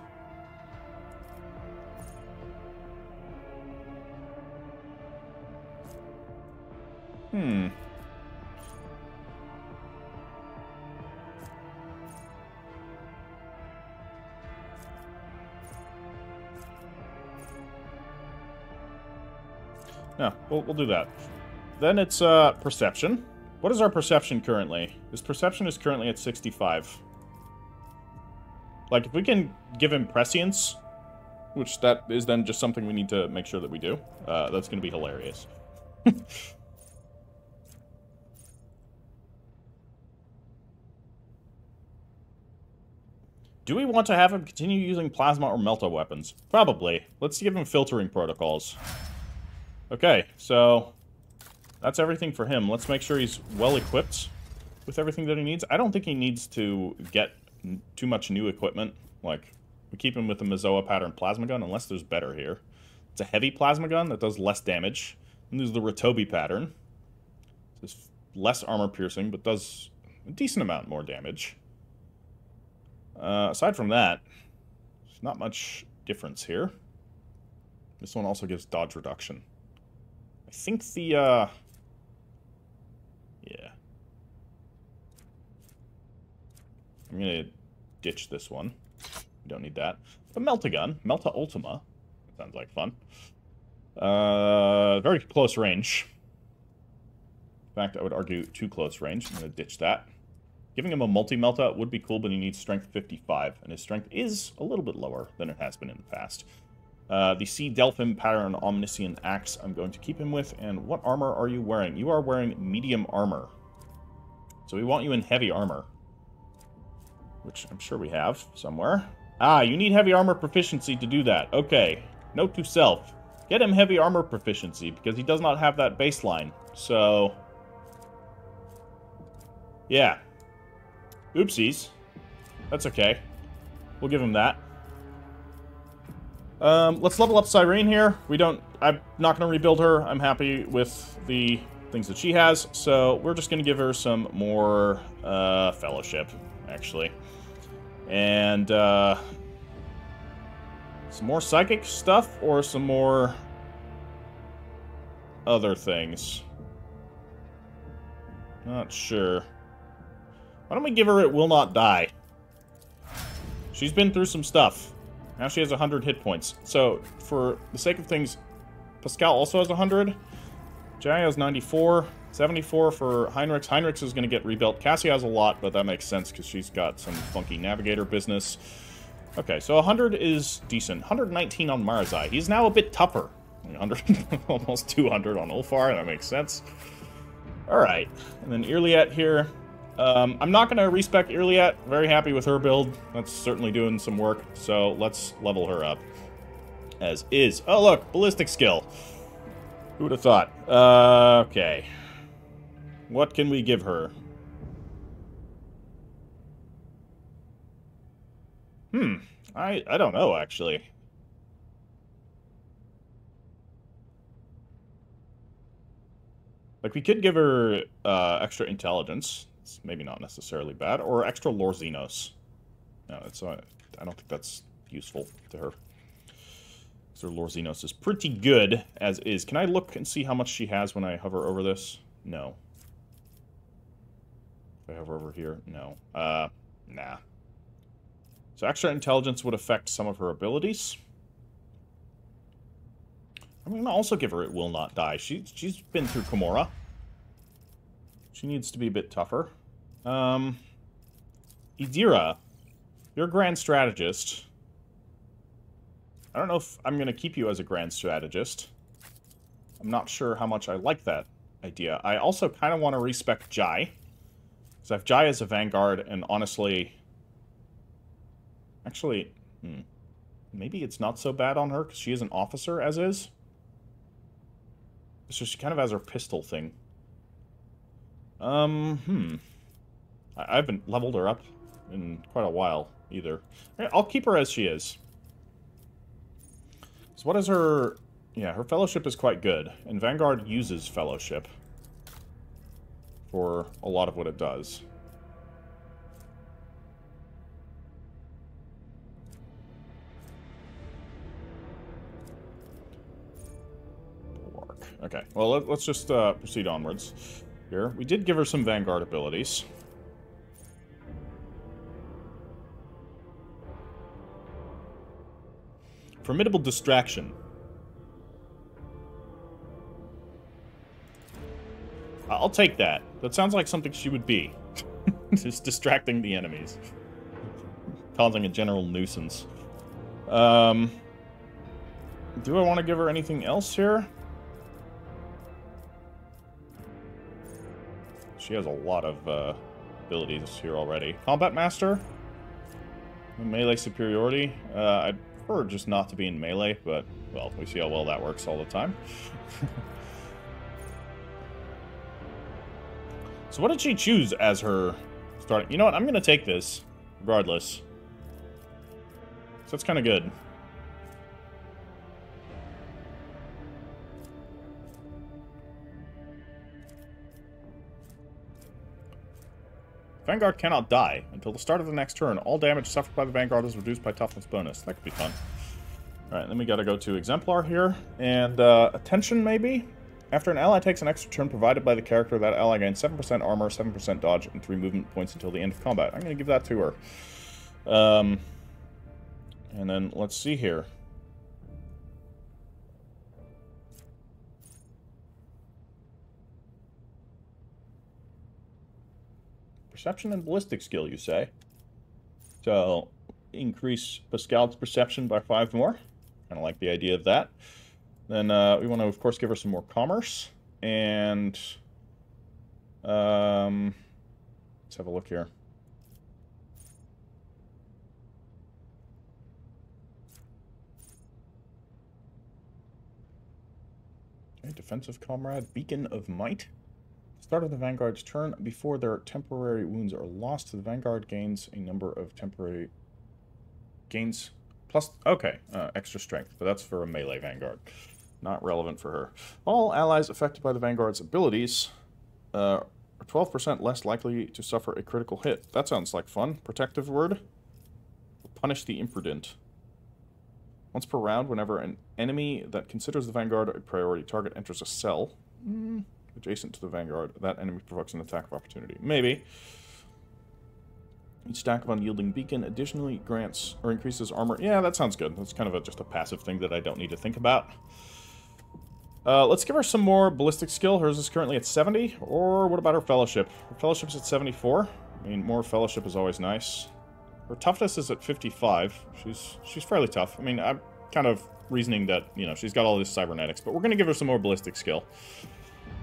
No, we'll do that. Then it's Perception. What is our Perception currently? His Perception is currently at 65. Like, if we can give him Prescience, which that is then just something we need to make sure that we do, that's going to be hilarious. Do we want to have him continue using Plasma or Melta weapons? Probably. Let's give him Filtering protocols. Okay, so that's everything for him. Let's make sure he's well-equipped with everything that he needs. I don't think he needs to get too much new equipment. Like, we keep him with the Mizoa pattern plasma gun, unless there's better here. It's a heavy plasma gun that does less damage. And there's the Ritobi pattern. It's less armor piercing, but does a decent amount more damage. Aside from that, there's not much difference here. This one also gives dodge reduction. I think the, yeah. I'm gonna ditch this one. We don't need that. The Melta gun. Melta Ultima. Sounds like fun. Very close range. In fact, I would argue too close range. I'm gonna ditch that. Giving him a multi-Melta would be cool, but he needs strength 55, and his strength is a little bit lower than it has been in the past. The Sea Delphin pattern Omniscient Axe I'm going to keep him with, and what armor are you wearing? You are wearing medium armor. So we want you in heavy armor. Which I'm sure we have somewhere. Ah, you need heavy armor proficiency to do that. Okay. Note to self. Get him heavy armor proficiency, because he does not have that baseline. So... yeah. Oopsies. That's okay. We'll give him that. Let's level up Cyrene here. I'm not going to rebuild her. I'm happy with the things that she has. So we're just going to give her some more fellowship, actually. And some more psychic stuff or some more other things. Not sure. Why don't we give her It Will Not Die? She's been through some stuff. Now she has 100 hit points. So, for the sake of things, Pascal also has 100. Jai has 94. 74 for Heinrix. Heinrix is going to get rebuilt. Cassie has a lot, but that makes sense because she's got some funky navigator business. Okay, so 100 is decent. 119 on Marazai. He's now a bit tougher. 100, almost 200 on Ulfar. That makes sense. Alright. And then Irliet here. I'm not going to respec Irliet. Very happy with her build. That's certainly doing some work. So let's level her up. As is. Oh, look. Ballistic skill. Who would have thought? Okay. What can we give her? I don't know, actually. Like, we could give her extra intelligence. It's maybe not necessarily bad. Or extra Lorzinos. No, it's I don't think that's useful to her. So Lorzinos is pretty good, as is. Can I look and see how much she has when I hover over this? No. If I hover over here? No. Nah. So extra intelligence would affect some of her abilities. I'm going to also give her It Will Not Die. She's been through Kimura. She needs to be a bit tougher. Idira, you're a grand strategist. I don't know if I'm going to keep you as a grand strategist. I'm not sure how much I like that idea. I also kind of want to respec Jai. Because I have Jai as a vanguard, and honestly... Actually, maybe it's not so bad on her, because she is an officer, as is. So she kind of has her pistol thing. I haven't leveled her up in quite a while, either. I'll keep her as she is. So what is her... Yeah, her fellowship is quite good. And Vanguard uses fellowship for a lot of what it does. Okay, well, let's just proceed onwards here. We did give her some Vanguard abilities. Formidable Distraction. I'll take that. That sounds like something she would be. Just distracting the enemies. Causing a general nuisance. Do I want to give her anything else here? She has a lot of abilities here already. Combat Master. Melee superiority. I'd prefer just not to be in melee, but, well, we see how well that works all the time. So what did she choose as her starting? You know what? I'm going to take this, regardless. So that's kind of good. Vanguard cannot die. Until the start of the next turn, all damage suffered by the Vanguard is reduced by toughness bonus. That could be fun. Alright, then we gotta go to Exemplar here. And, Attention, maybe? After an ally takes an extra turn provided by the character, that ally gains 7% armor, 7% dodge, and 3 movement points until the end of combat. I'm gonna give that to her. And then, let's see here. Perception and ballistic skill, you say? So, increase Pascal's perception by 5 more. Kind of like the idea of that. Then we want to, of course, give her some more commerce. And Let's have a look here. Okay, defensive comrade, beacon of might. Start of the Vanguard's turn. Before their temporary wounds are lost, the Vanguard gains a number of temporary gains plus. Okay, extra strength, but that's for a melee Vanguard. Not relevant for her. All allies affected by the Vanguard's abilities are 12% less likely to suffer a critical hit. That sounds like fun. Protective word. Punish the imprudent. Once per round, whenever an enemy that considers the Vanguard a priority target enters a cell adjacent to the Vanguard, that enemy provokes an attack of opportunity. Maybe. Each stack of unyielding beacon additionally grants or increases armor. Yeah, that sounds good. That's kind of just a passive thing that I don't need to think about. Let's give her some more ballistic skill. Hers is currently at 70. Or what about her fellowship? Her fellowship's at 74. I mean, more fellowship is always nice. Her toughness is at 55. She's fairly tough. I mean, I'm kind of reasoning that, you know, she's got all this cybernetics, but we're going to give her some more ballistic skill.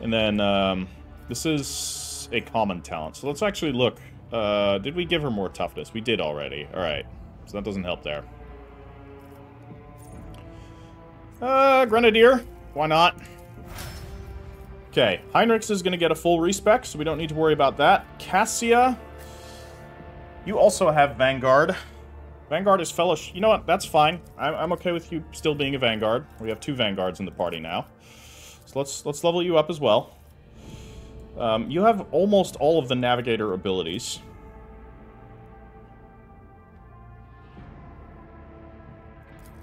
And then, this is a common talent. So let's actually look. Did we give her more toughness? We did already. Alright. So that doesn't help there. Grenadier. Why not? Okay. Heinrix is going to get a full respec, so we don't need to worry about that. Cassia. You also have Vanguard. Vanguard is fellowship. You know what? That's fine. I'm okay with you still being a Vanguard. We have 2 Vanguards in the party now. So let's level you up as well. You have almost all of the Navigator abilities.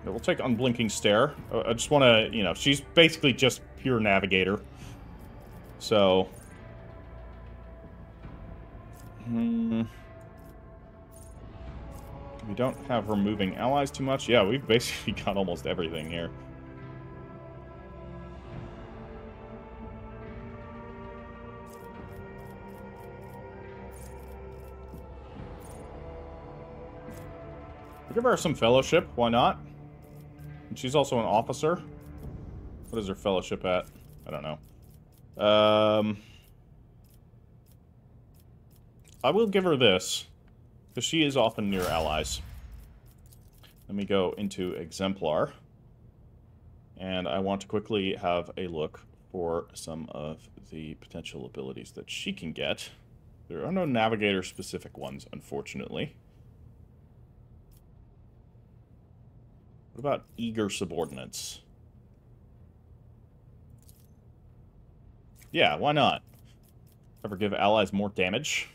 Yeah, we'll take Unblinking Stare. I just want to, you know, she's basically just pure Navigator. So... We don't have removing allies too much. Yeah, we've basically got almost everything here. We'll give her some fellowship. Why not? And she's also an officer. What is her fellowship at? I don't know. I will give her this. Because she is often near allies. Let me go into Exemplar. And I want to quickly have a look for some of the potential abilities that she can get. There are no Navigator-specific ones, unfortunately. What about Eager Subordinates? Yeah, why not? Ever give allies more damage?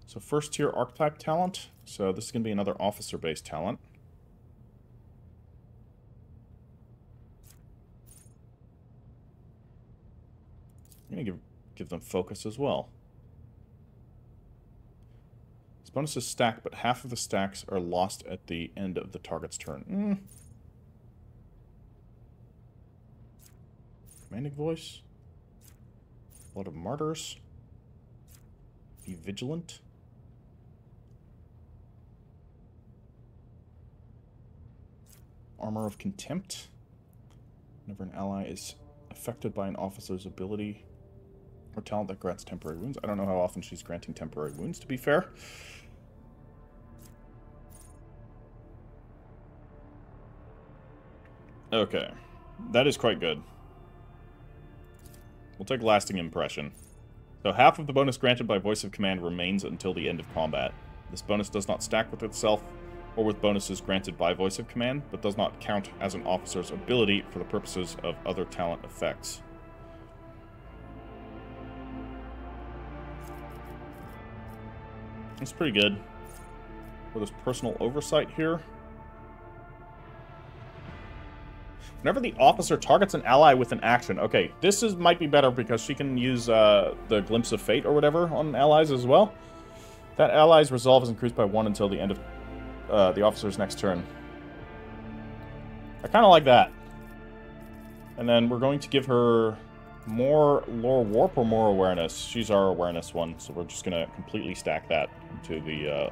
So first tier archetype talent. So this is going to be another officer-based talent. I'm going to give them focus as well. This bonus is stacked, but half of the stacks are lost at the end of the target's turn. Commanding voice. Blood of martyrs. Be vigilant. Armor of Contempt. Whenever an ally is affected by an officer's ability or talent that grants temporary wounds. I don't know how often she's granting temporary wounds, to be fair. Okay. That is quite good. We'll take Lasting Impression. So half of the bonus granted by Voice of Command remains until the end of combat. This bonus does not stack with itself or with bonuses granted by Voice of Command, but does not count as an officer's ability for the purposes of other talent effects. That's pretty good. With this personal oversight here. Whenever the officer targets an ally with an action. Okay, this might be better because she can use the Glimpse of Fate or whatever on allies as well. That ally's resolve is increased by 1 until the end of the officer's next turn. I kind of like that. And then we're going to give her more lore warp or more awareness. She's our awareness one, so we're just going to completely stack that into the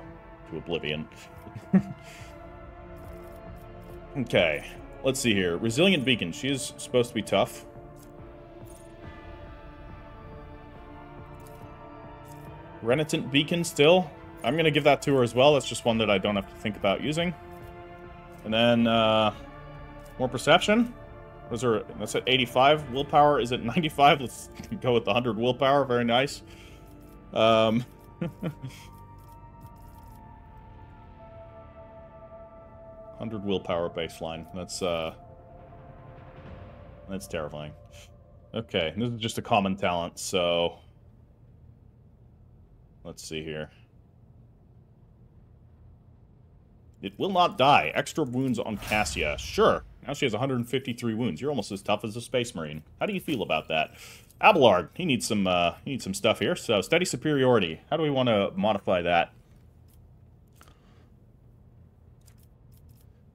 to oblivion. Okay, let's see here. Resilient Beacon. She is supposed to be tough. Renitent Beacon still. I'm going to give that to her as well. That's just one that I don't have to think about using. And then, more perception. Those are, that's at 85. Willpower is at 95. Let's go with the 100 willpower. Very nice. 100 willpower baseline. That's terrifying. Okay, this is just a common talent, so... Let's see here. It will not die. Extra wounds on Cassia. Sure. Now she has 153 wounds. You're almost as tough as a Space Marine. How do you feel about that? Abelard, he needs some stuff here. So, steady superiority. How do we want to modify that?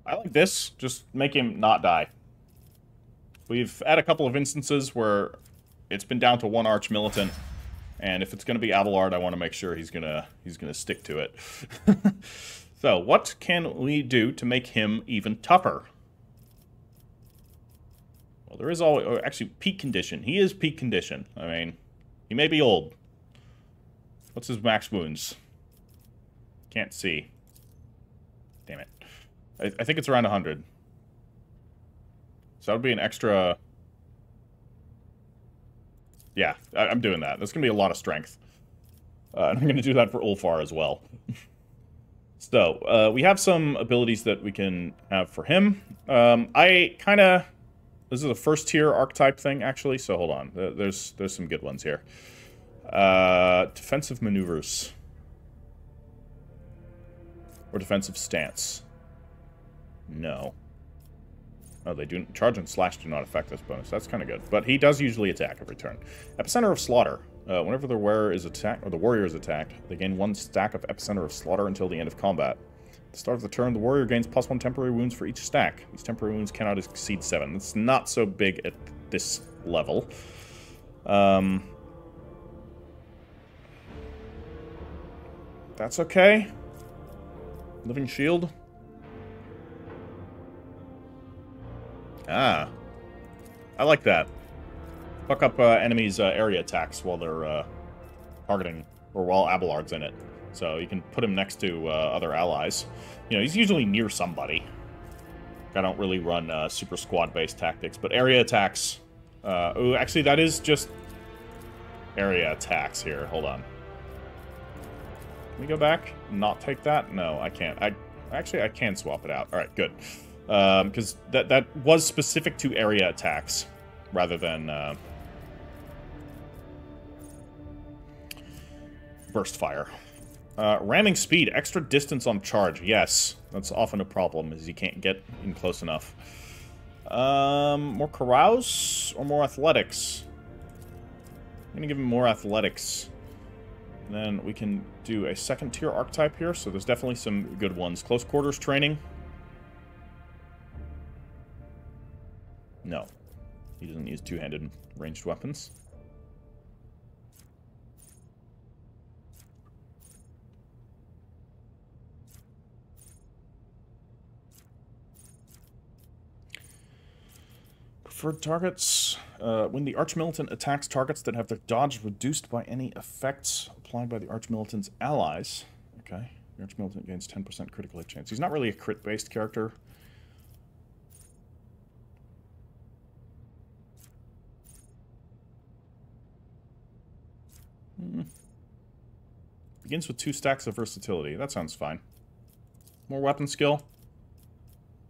I like this. Just make him not die. We've had a couple of instances where it's been down to one arch militant, and if it's going to be Abelard, I want to make sure he's gonna stick to it. So, what can we do to make him even tougher? Well, there is always... actually, peak condition. He is peak condition. I mean, he may be old. What's his max wounds? Can't see. Damn it. I think it's around 100. So that would be an extra... Yeah, I'm doing that. That's going to be a lot of strength. And I'm going to do that for Ulfar as well. So, we have some abilities that we can have for him. I kind of... This is a first tier archetype thing, actually, so hold on. There's some good ones here. Defensive maneuvers. Or defensive stance. No. Oh, they do... Charge and slash do not affect this bonus. That's kind of good. But he does usually attack every turn. Epicenter of Slaughter. Whenever the wearer is attacked, or the warrior is attacked, they gain 1 stack of Epicenter of Slaughter until the end of combat. At the start of the turn, the warrior gains +1 temporary wounds for each stack. These temporary wounds cannot exceed 7. It's not so big at this level. That's okay. Living Shield. Ah. I like that. Fuck up enemies' area attacks while they're targeting, or while Abelard's in it. So you can put him next to other allies. You know, he's usually near somebody. I don't really run super squad-based tactics, but area attacks... oh, actually, that is just area attacks here. Hold on. Can we go back and not take that? No, I can't. Actually, I can swap it out. All right, good. Because that was specific to area attacks rather than burst fire. Ramming speed, extra distance on charge. Yes, that's often a problem, as you can't get in close enough. More carouse or more athletics? I'm gonna give him more athletics. And then we can do a second tier archetype here, so there's definitely some good ones. Close quarters training. No. He doesn't use two-handed ranged weapons. Preferred targets. When the Archmilitant attacks targets that have their dodge reduced by any effects applied by the Archmilitant's allies. Okay. The Archmilitant gains 10% critical hit chance. He's not really a crit-based character. Begins with 2 stacks of versatility. That sounds fine. More weapon skill.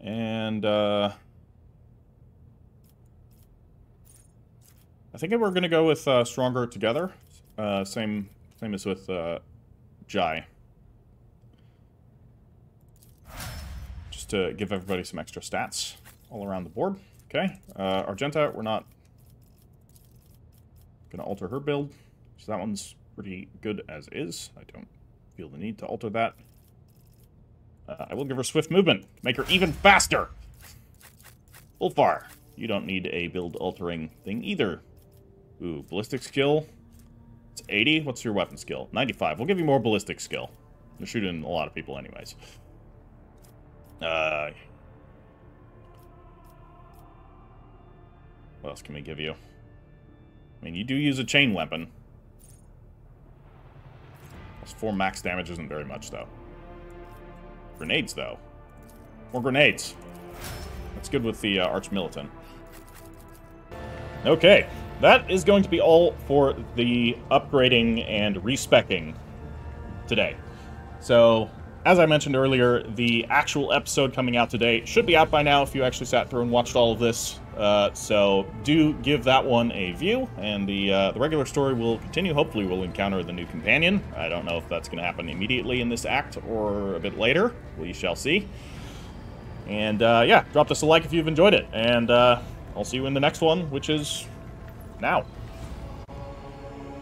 And, I think we're going to go with Stronger Together. Same as with Jai. Just to give everybody some extra stats all around the board. Okay. Argenta, we're not going to alter her build. So that one's pretty good as is. I don't feel the need to alter that. I will give her Swift Movement. Make her even faster! Ulfar, you don't need a build-altering thing either. Ooh, ballistic skill. It's 80. What's your weapon skill? 95. We'll give you more ballistic skill. You're shooting a lot of people anyways. What else can we give you? I mean, you do use a chain weapon. 4 max damage isn't very much, though. Grenades, though. More grenades. That's good with the Arch Militant. Okay, that is going to be all for the upgrading and respecking today. So, as I mentioned earlier, the actual episode coming out today should be out by now if you actually sat through and watched all of this. So do give that one a view, and the regular story will continue. Hopefully we'll encounter the new companion. I don't know if that's going to happen immediately in this act or a bit later. We shall see. And yeah, drop us a like if you've enjoyed it, and I'll see you in the next one, which is now.